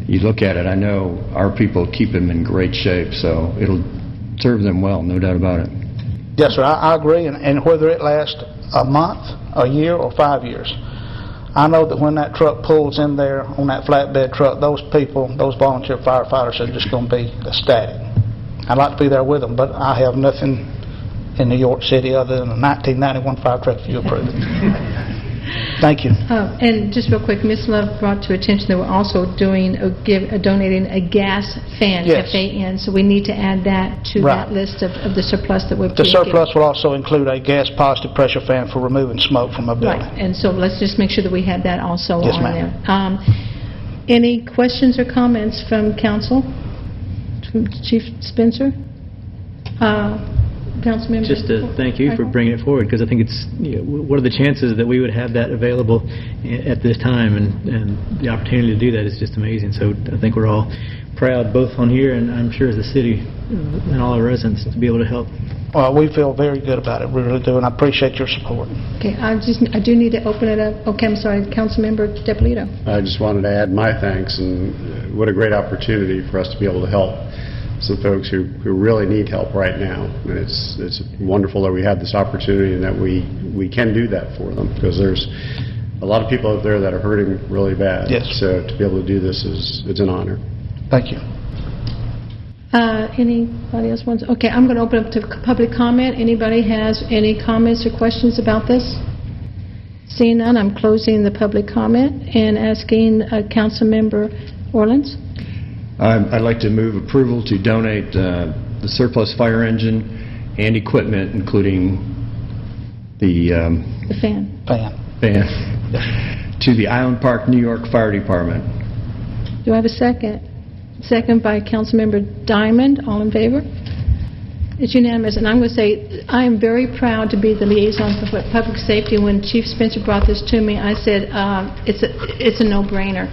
you look at it, I know our people keep them in great shape, so it'll serve them well, no doubt about it. Yes, sir, I agree. And whether it lasts a month, a year, or 5 years, I know that when that truck pulls in there on that flatbed truck, those people, those volunteer firefighters are just going to be ecstatic. I'd like to be there with them, but I have nothing in New York City other than a 1991 fire truck if you approve it. Thank you. And just real quick, Ms. Love brought to attention that we're also donating a gas fan, Yes. FAN, so we need to add that to Right. that list of the surplus that we're The surplus will also include a gas-positive pressure fan for removing smoke from a building. Right, and so let's just make sure that we have that also Yes, on ma'am. there. Any questions or comments from council? From Chief Spencer? Councilmember? Just to thank you for bringing it forward, because I think it's, what are the chances that we would have that available at this time, and the opportunity to do that is just amazing. So I think we're all proud, both on here and I'm sure as the city and all our residents, to be able to help. Well, we feel very good about it, we really do, and I appreciate your support. Okay, I do need to open it up. Okay, I'm sorry, Councilmember Depolito. I just wanted to add my thanks, and what a great opportunity for us to be able to help some folks who really need help right now. And it's wonderful that we have this opportunity and that we can do that for them, because there's a lot of people out there that are hurting really bad. Yes. So to be able to do this it's an honor. Thank you. Anybody else wants? Okay, I'm going to open up to public comment. Anybody has any comments or questions about this? Seeing none, I'm closing the public comment and asking Councilmember Orleans. I'd like to move approval to donate the surplus fire engine and equipment, including the fan, to the Island Park, New York Fire Department. Do I have a second? Second by Councilmember Diamond. All in favor? It's unanimous. And I'm going to say I am very proud to be the liaison for public safety. When Chief Spencer brought this to me, I said it's a no-brainer.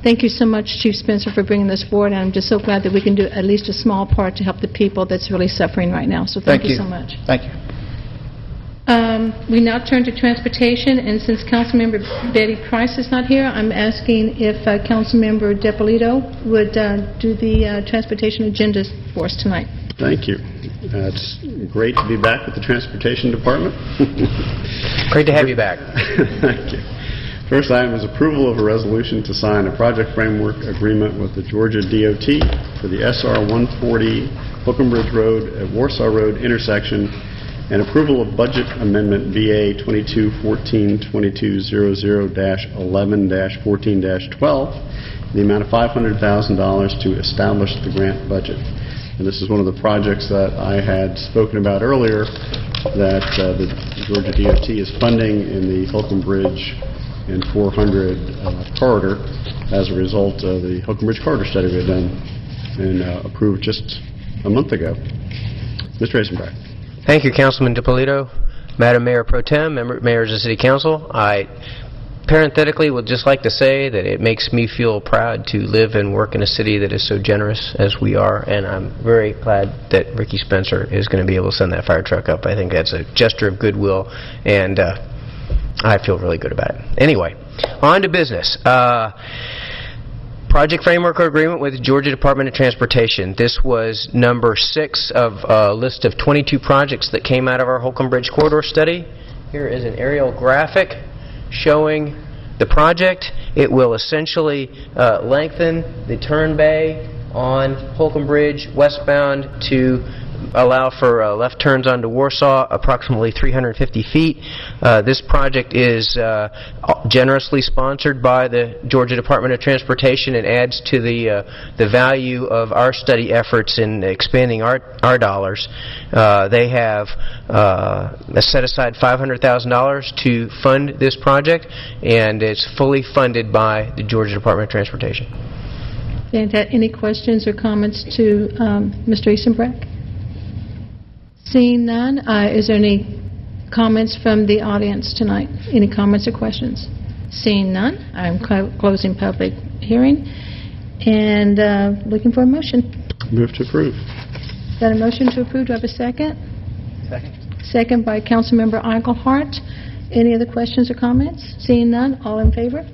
Thank you so much, Chief Spencer, for bringing this forward. And I'm just so glad that we can do at least a small part to help the people that's really suffering right now. So thank you so much. Thank you. We now turn to transportation, and since Councilmember Betty Price is not here, I'm asking if Councilmember Depolito would do the transportation agenda for us tonight. Thank you. It's great to be back with the Transportation Department. Great to have you back. Thank you. First item is approval of a resolution to sign a project framework agreement with the Georgia DOT for the SR 140 Hookham Bridge Road at Warsaw Road intersection, and approval of budget amendment BA 2214-2200-11-14-12, the amount of $500,000 to establish the grant budget. And this is one of the projects that I had spoken about earlier that the Georgia DOT is funding in the Holcomb Bridge and 400 corridor as a result of the Holcomb Bridge corridor study we had done and approved just a month ago. Mr. Eisenbracht. Thank you, Councilman DiPolito. Madam Mayor Pro Tem, Mayors of the City Council, I parenthetically would just like to say that it makes me feel proud to live and work in a city that is so generous as we are, and I'm very glad that Ricky Spencer is going to be able to send that fire truck up. I think that's a gesture of goodwill, and I feel really good about it. Anyway, on to business. Project Framework Agreement with Georgia Department of Transportation. This was number 6 of a list of 22 projects that came out of our Holcomb Bridge Corridor study. Here is an aerial graphic showing the project. It will essentially lengthen the turn bay on Holcomb Bridge westbound to allow for left turns onto Warsaw, approximately 350 feet. This project is generously sponsored by the Georgia Department of Transportation and adds to the value of our study efforts in expanding our dollars. They have set aside $500,000 to fund this project, and it's fully funded by the Georgia Department of Transportation. Any questions or comments to Mr. Eisenbracht? Seeing none, is there any comments from the audience tonight? Any comments or questions? Seeing none, I'm closing public hearing and looking for a motion. Move to approve. Is that a motion to approve? Do I have a second? Second. Second by Councilmember Eichelhardt. Any other questions or comments? Seeing none, all in favor?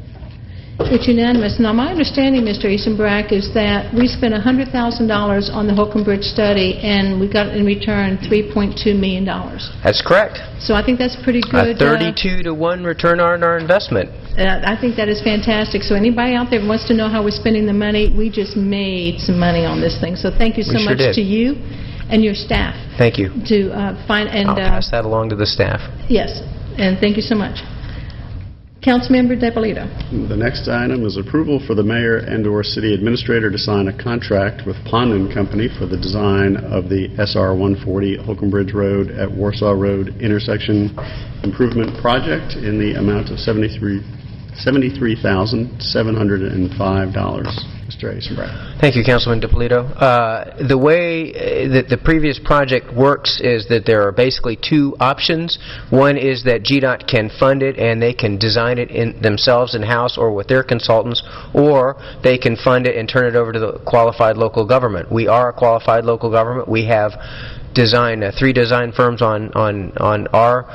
It's unanimous. Now, my understanding, Mr. Eisenbracht, is that we spent $100,000 on the Holcomb Bridge study, and we got in return $3.2 million. That's correct. So I think that's pretty good. A 32-to-1 return on our investment. I think that is fantastic. So anybody out there who wants to know how we're spending the money, we just made some money on this thing. So thank you so much to you and your staff. Thank you. To find and I'll pass that along to the staff. Yes, and thank you so much. Councilmember DiPolito. The next item is approval for the mayor and/or city administrator to sign a contract with Pond & Company for the design of the SR 140 Holcomb Bridge Road at Warsaw Road intersection improvement project in the amount of $73,705. Mr. Eisenbracht. Thank you, Councilman DiPolito. The way that the previous project works is that there are basically 2 options. One is that GDOT can fund it and they can design it themselves in-house or with their consultants, or they can fund it and turn it over to the qualified local government. We are a qualified local government. We have design 3 design firms on our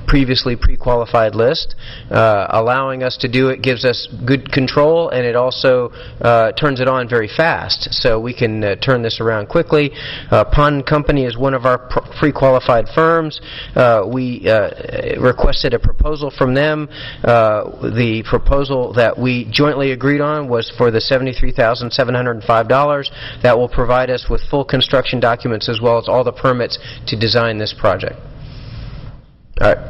previously pre-qualified list. Allowing us to do it gives us good control, and it also turns it on very fast, so we can turn this around quickly. Pond Company is one of our pre-qualified firms. We requested a proposal from them. The proposal that we jointly agreed on was for the $73,705. That will provide us with full construction documents as well as all the permits to design this project.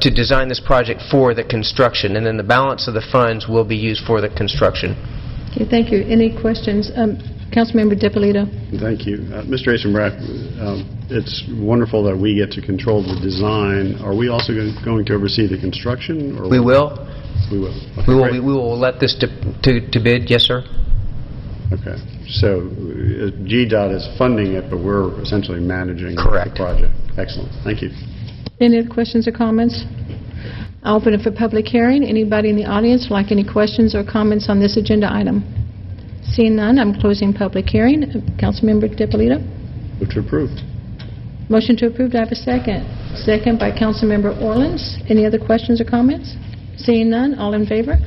To design this project for the construction, and then the balance of the funds will be used for the construction. Okay, thank you. Any questions? Councilmember DiPolito. Thank you. Mr. Eisenbracht, it's wonderful that we get to control the design. Are we also going to oversee the construction? Or we will. We will. Okay, we will let this to bid, yes, sir. Okay. So GDOT is funding it, but we're essentially managing the project. Excellent. Thank you. Any other questions or comments? I'll open it for public hearing. Anybody in the audience would like any questions or comments on this agenda item? Seeing none, I'm closing public hearing. Councilmember DiPolito. Move to approve. Motion to approve. Do I have a second? Second by Councilmember Orlins. Any other questions or comments? Seeing none, all in favor?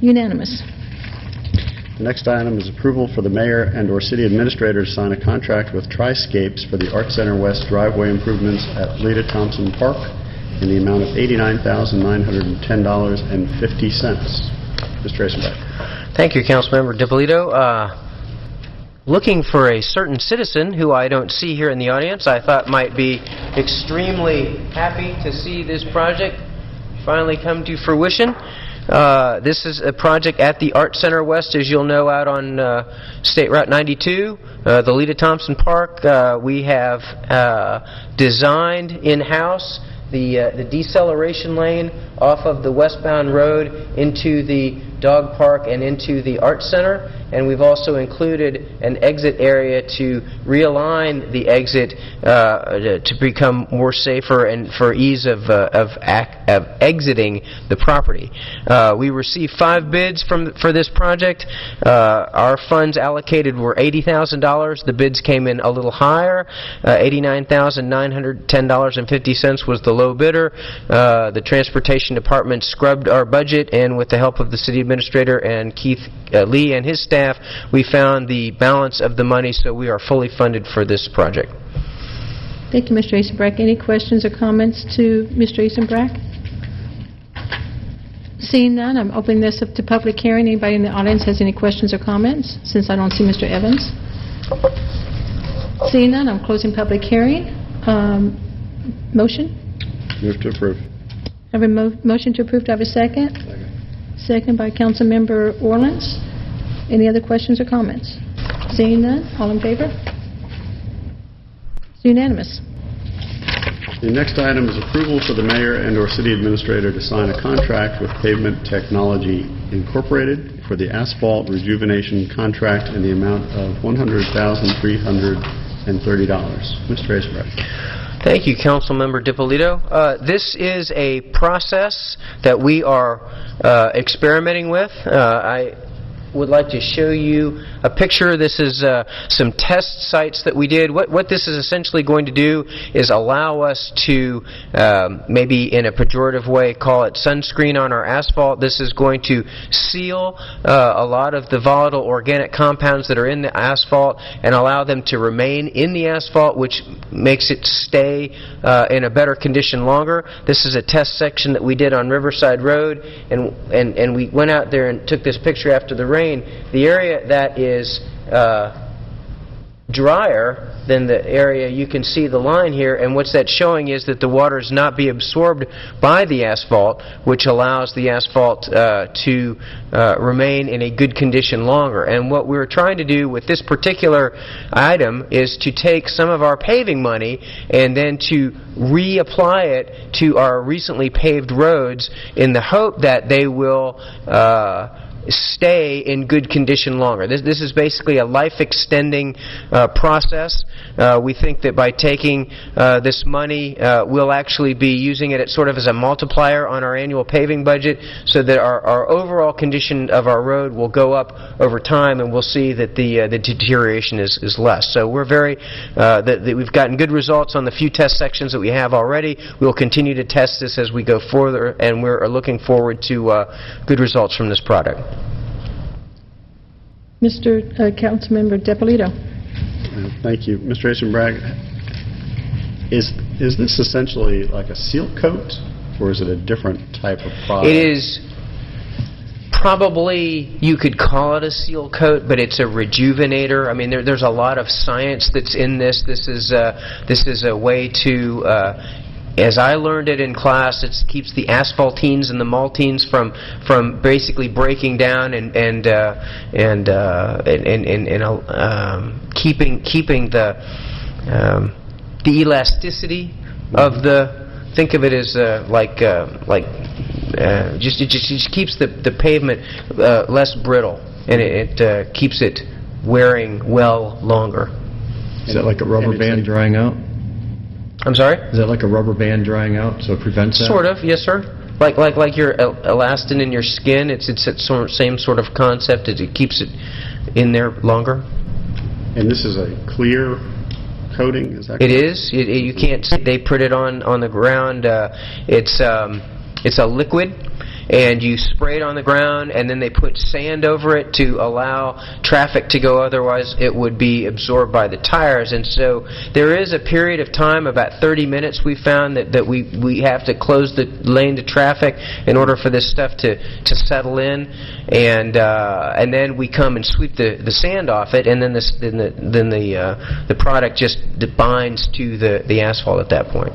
Unanimous. The next item is approval for the mayor and/or city administrator to sign a contract with Triscapes for the Art Center West driveway improvements at Lita Thompson Park in the amount of $89,910.50. Mr. Eisenbracht. Thank you, Councilmember DiPolito. Looking for a certain citizen who I don't see here in the audience, I thought might be extremely happy to see this project finally come to fruition. This is a project at the Art Center West, as you'll know, out on State Route 92, the Lita Thompson Park. We have designed in-house the deceleration lane off of the westbound road into the dog park and into the Art Center, and we've also included an exit area to realign the exit to become more safer and for ease of exiting the property. We received 5 bids for this project. Our funds allocated were $80,000. The bids came in a little higher. $89,910.50 was the low bidder. The Transportation Department scrubbed our budget, and with the help of the City Administrator and Keith Lee and his staff, we found the balance of the money, so we are fully funded for this project. Thank you, Mr. Eisenbrack. Any questions or comments to Mr. Eisenbrack? Seeing none, I'm opening this up to public hearing. Anybody in the audience has any questions or comments, since I don't see Mr. Evans? Seeing none, I'm closing public hearing. Motion? Move to approve. I have a motion to approve. Do I have a second? Second by Councilmember Orleans. Any other questions or comments? Seeing none, all in favor? It's unanimous. The next item is approval for the mayor and/or city administrator to sign a contract with Pavement Technology Incorporated for the asphalt rejuvenation contract in the amount of $100,330. Mr. Eisenbrack. Thank you, Councilmember DiPolito. This is a process that we are experimenting with. I would like to show you a picture. This is some test sites that we did. What this is essentially going to do is allow us to, maybe in a pejorative way, call it sunscreen on our asphalt. This is going to seal a lot of the volatile organic compounds that are in the asphalt and allow them to remain in the asphalt, which makes it stay in a better condition longer. This is a test section that we did on Riverside Road, and we went out there and took this picture after the rain. The area that is drier than the area, you can see the line here, and what's that showing is that the water is not being absorbed by the asphalt, which allows the asphalt to remain in a good condition longer. And what we're trying to do with this particular item is to take some of our paving money and then to reapply it to our recently paved roads in the hope that they will stay in good condition longer. This is basically a life-extending process. We think that by taking this money, we'll actually be using it sort of as a multiplier on our annual paving budget, so that our overall condition of our road will go up over time, and we'll see that the deterioration is less. So we're very that we've gotten good results on the few test sections that we have already. We'll continue to test this as we go further, and we're looking forward to good results from this product. Mr. Councilmember DiPolito. Thank you. Mr. Eisenbrack, is this essentially like a seal coat, or is it a different type of product? It is probably, you could call it a seal coat, but it's a rejuvenator. I mean, there's a lot of science that's in this. This is a way to as I learned it in class, it keeps the asphaltenes and the maltines from basically breaking down and keeping the elasticity of the. Think of it as it just keeps the pavement less brittle, and it keeps it wearing well longer. Is that like a rubber band drying out? I'm sorry? Is that like a rubber band drying out, so it prevents that? Sort of, yes, sir. Like your elastin in your skin, it's that same sort of concept. It keeps it in there longer. And this is a clear coating, is that correct? It is. You can't see. They put it on the ground. It's a liquid, and you spray it on the ground, and then they put sand over it to allow traffic to go. Otherwise, it would be absorbed by the tires. And so there is a period of time, about 30 minutes, we found that we have to close the lane to traffic in order for this stuff to settle in, and then we come and sweep the sand off it, and then the product just binds to the asphalt at that point.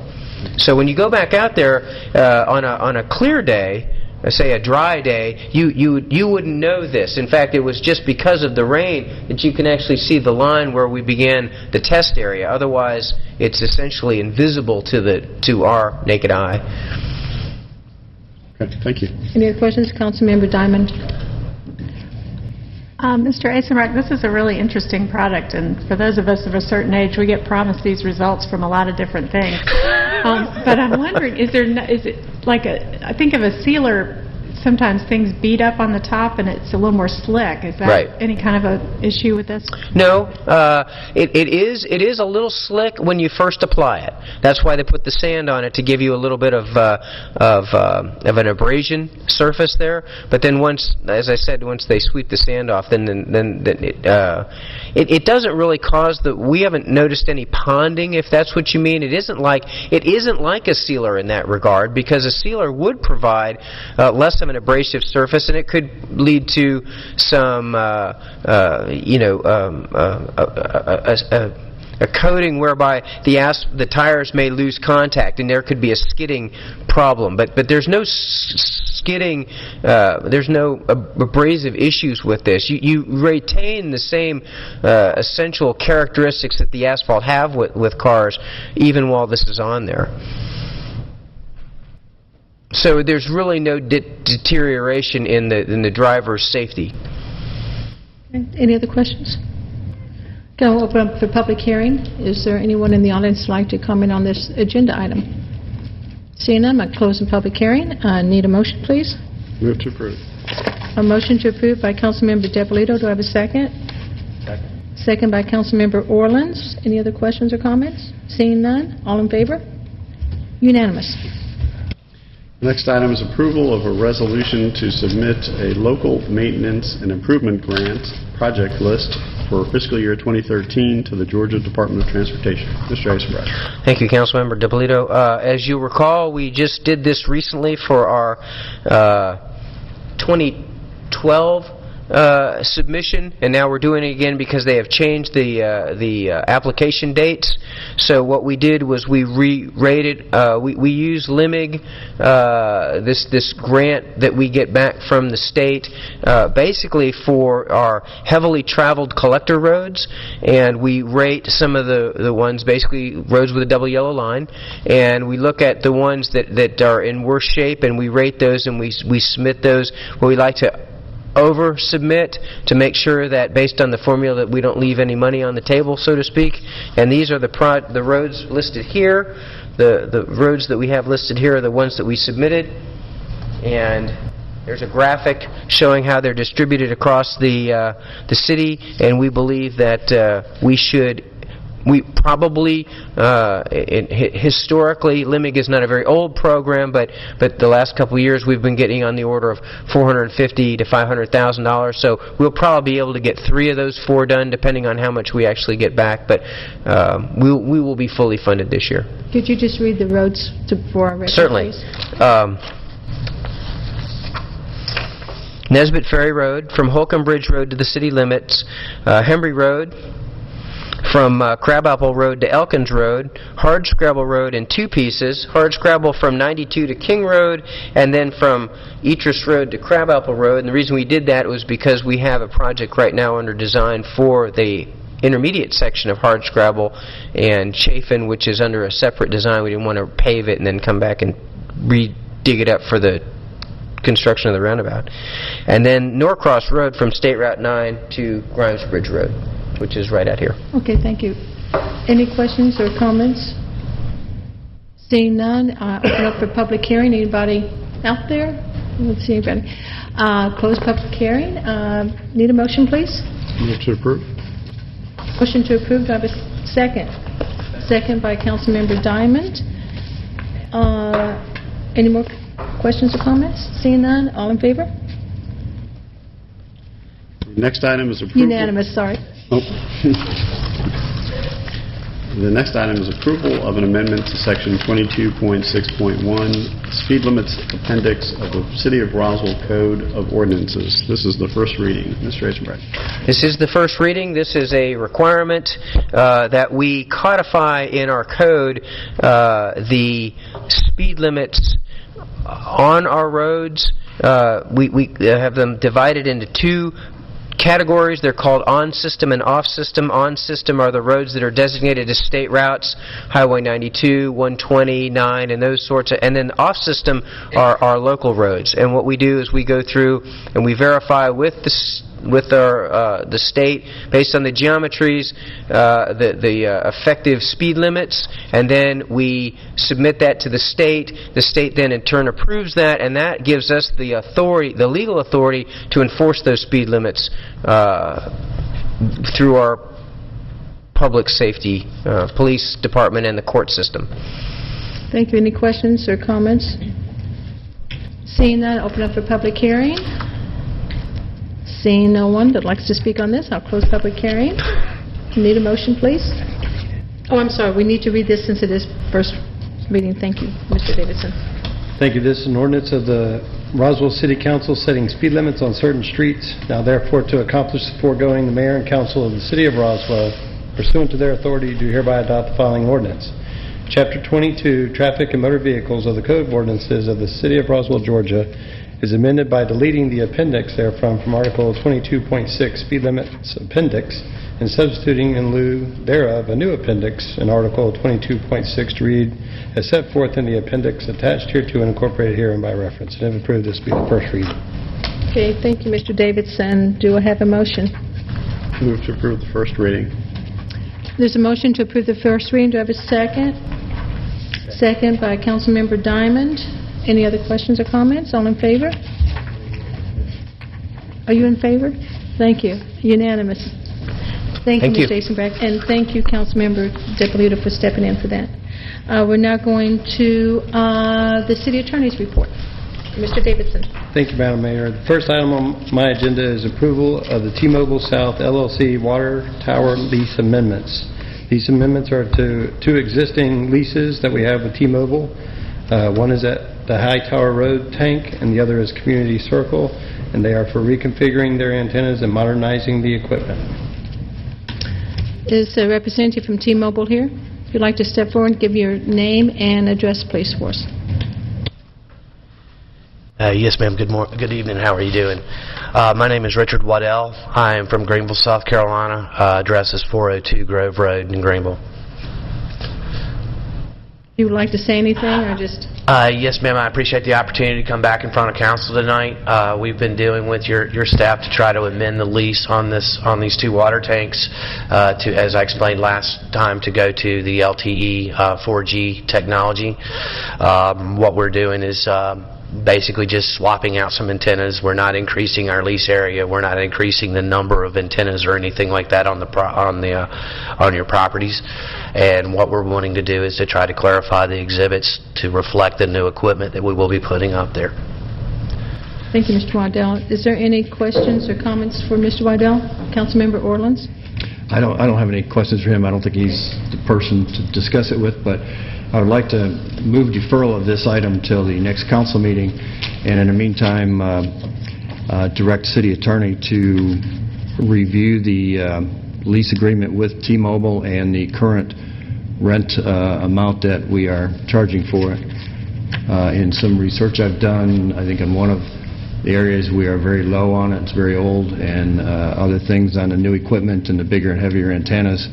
So when you go back out there on a clear day, say a dry day, you wouldn't know this. In fact, it was just because of the rain that you can actually see the line where we began the test area. Otherwise, it's essentially invisible to our naked eye. Okay, thank you. Any other questions? Councilmember Diamond. Mr. Eisenreich, this is a really interesting product, and for those of us of a certain age, we get promised these results from a lot of different things. But I'm wondering, is it like I think of a sealer, sometimes things beat up on the top and it's a little more slick. Is that Right. any kind of a issue with this? No, it is a little slick when you first apply it. That's why they put the sand on it, to give you a little bit of an abrasion surface there. But then once, as I said, once they sweep the sand off, then it doesn't really cause we haven't noticed any ponding, if that's what you mean. It isn't like a sealer in that regard, because a sealer would provide less of an abrasive surface, and it could lead to some a coating whereby the tires may lose contact, and there could be a skidding problem. But there's no skidding, there's no abrasive issues with this. You retain the same essential characteristics that the asphalt have with cars, even while this is on there. So there's really no deterioration in the driver's safety. Any other questions? Okay, I'll open up for public hearing. Is there anyone in the audience who'd like to comment on this agenda item? Seeing none, I'm closing public hearing. Need a motion, please? Move to approve. A motion to approve by Councilmember Depolito. Do I have a second? Second. Second by Councilmember Orlins. Any other questions or comments? Seeing none, all in favor? Unanimous. Next item is approval of a resolution to submit a local maintenance and improvement grant project list for fiscal year 2013 to the Georgia Department of Transportation. Mr. Eisenreich. Thank you, Councilmember Depolito. As you recall, we just did this recently for our 2012 submission, and now we're doing it again because they have changed the application dates. So what we did was we re-rated. We use LIMIG, this grant that we get back from the state, basically for our heavily traveled collector roads, and we rate some of the ones, basically roads with a double yellow line, and we look at the ones that are in worse shape, and we rate those, and we submit those. What we like to over-submit to make sure that, based on the formula, that we don't leave any money on the table, so to speak. And these are the roads listed here. The roads that we have listed here are the ones that we submitted. And there's a graphic showing how they're distributed across the city, and we believe that we probably, historically, LIMIG is not a very old program, but the last couple of years we've been getting on the order of $450,000 to $500,000. So we'll probably be able to get 3 of those 4 done, depending on how much we actually get back. But we will be fully funded this year. Could you just read the roads for our record, Certainly. please? Nesbitt Ferry Road, from Holcomb Bridge Road to the city limits, Hembry Road, from Crabapple Road to Elkins Road, Hardscrabble Road in 2 pieces, Hardscrabble from 92 to King Road, and then from Etris Road to Crabapple Road. And the reason we did that was because we have a project right now under design for the intermediate section of Hardscrabble and Chafin, which is under a separate design. We didn't want to pave it and then come back and dig it up for the construction of the roundabout. And then Norcross Road from State Route 9 to Grimes Bridge Road, which is right out here. Okay, thank you. Any questions or comments? Seeing none, open up for public hearing. Anybody out there? Let's see anybody. Close public hearing. Need a motion, please? Move to approve. Motion to approve. Do I have a second? Second by Councilmember Diamond. Any more questions or comments? Seeing none, all in favor? Next item is approval. Unanimous, sorry. The next item is approval of an amendment to Section 22.6.1, Speed Limits Appendix of the City of Roswell Code of Ordinances. This is the first reading. Mr. Eisenreich. This is the first reading. This is a requirement that we codify in our code the speed limits on our roads we have them divided into two categories. They're called on-system and off-system. On-system are the roads that are designated as state routes, Highway 92, 120, 9, and those sorts of, and then off-system are our local roads. And what we do is we go through and we verify with the state based on the geometries, the effective speed limits, and then we submit that to the state. The state then in turn approves that, and that gives us the authority, the legal authority, to enforce those speed limits through our public safety, police department, and the court system. Thank you. Any questions or comments? Seeing none, open up for public hearing. Seeing no one that likes to speak on this, I'll close public hearing. Need a motion, please? Oh, I'm sorry. We need to read this since it is first reading. Thank you, Mr. Davidson. Thank you. This is an ordinance of the Roswell City Council setting speed limits on certain streets. Now therefore, to accomplish the foregoing, the mayor and council of the city of Roswell, pursuant to their authority, do hereby adopt the following ordinance. Chapter 22, Traffic and Motor Vehicles of the Code of Ordinances of the city of Roswell, Georgia, is amended by deleting the appendix therefrom from Article 22.6 Speed Limits Appendix and substituting in lieu thereof a new appendix in Article 22.6 to read as set forth in the appendix attached hereto and incorporated herein by reference. And if approved, this will be the first reading. Okay, thank you, Mr. Davidson. Do I have a motion? Move to approve the first reading. There's a motion to approve the first reading. Do I have a second? Second by Councilmember Diamond. Any other questions or comments? All in favor? Are you in favor? Thank you. Unanimous. Thank you, Ms. Jason-Brack. And thank you, Councilmember Depalito, for stepping in for that. We're now going to the City Attorney's report. Mr. Davidson. Thank you, Madam Mayor. The first item on my agenda is approval of the T-Mobile South LLC Water Tower Lease Amendments. These amendments are to two existing leases that we have with T-Mobile. One is at the High Tower Road tank, and the other is Community Circle, and they are for reconfiguring their antennas and modernizing the equipment. Is a representative from T-Mobile here? If you'd like to step forward and give your name and address, please, for us. Yes, ma'am. Good evening. How are you doing? My name is Richard Waddell. I am from Greenville, South Carolina. Address is 402 Grove Road in Greenville. You would like to say anything, or just... Yes, ma'am. I appreciate the opportunity to come back in front of council tonight. We've been dealing with your staff to try to amend the lease on these two water tanks to, as I explained last time, to go to the LTE 4G technology. What we're doing is basically just swapping out some antennas. We're not increasing our lease area. We're not increasing the number of antennas or anything like that on your properties. And what we're wanting to do is to try to clarify the exhibits to reflect the new equipment that we will be putting up there. Thank you, Mr. Waddell. Is there any questions or comments for Mr. Waddell? Councilmember Orleans? I don't have any questions for him. I don't think he's the person to discuss it with, but I would like to move deferral of this item till the next council meeting, and in the meantime, direct city attorney to review the lease agreement with T-Mobile and the current rent amount that we are charging for it. In some research I've done, I think in one of the areas we are very low on it. It's very old, and other things on the new equipment and the bigger and heavier antennas,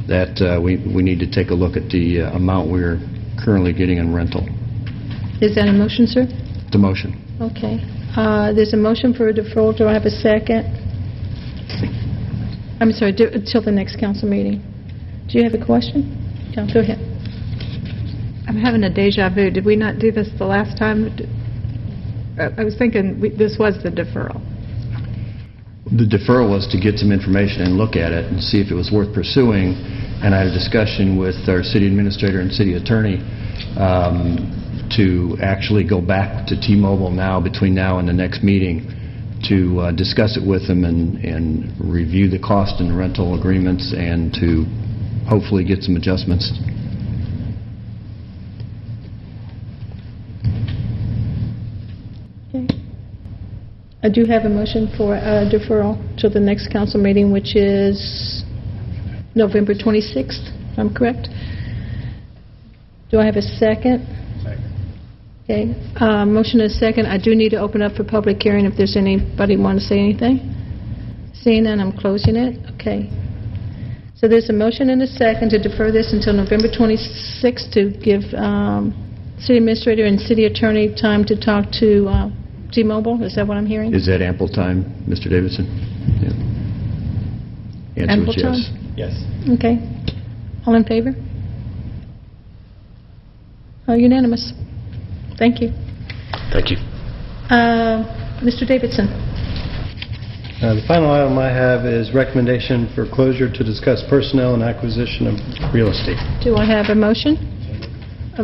that we need to take a look at the amount we're currently getting in rental. Is that a motion, sir? The motion. Okay. There's a motion for a deferral. Do I have a second? I'm sorry, until the next council meeting. Do you have a question? Yeah, go ahead. I'm having a deja vu. Did we not do this the last time? I was thinking this was the deferral. The deferral was to get some information and look at it and see if it was worth pursuing, and I had a discussion with our city administrator and city attorney to actually go back to T-Mobile now, between now and the next meeting, to discuss it with them and review the cost and rental agreements and to hopefully get some adjustments. I do have a motion for deferral to the next council meeting, which is November 26th, if I'm correct. Do I have a second? Second. Okay, motion and a second. I do need to open up for public hearing if there's anybody want to say anything. Seeing none, I'm closing it. Okay. So there's a motion and a second to defer this until November 26th to give city administrator and city attorney time to talk to T-Mobile. Is that what I'm hearing? Is that ample time, Mr. Davidson? Yeah. Answer Ample is yes. time? Yes. Okay. All in favor? Unanimous. Thank you. Thank you. Mr. Davidson. The final item I have is recommendation for closure to discuss personnel and acquisition of real estate. Do I have a motion?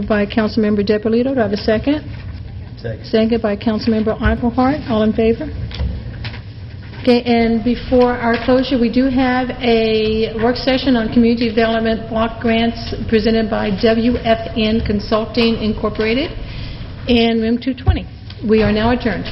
By Councilmember Depolito. Do I have a second? Second by Councilmember Eichelhardt. All in favor? Okay, and before our closure, we do have a work session on community development block grants presented by WFN Consulting Incorporated in room 220. We are now adjourned.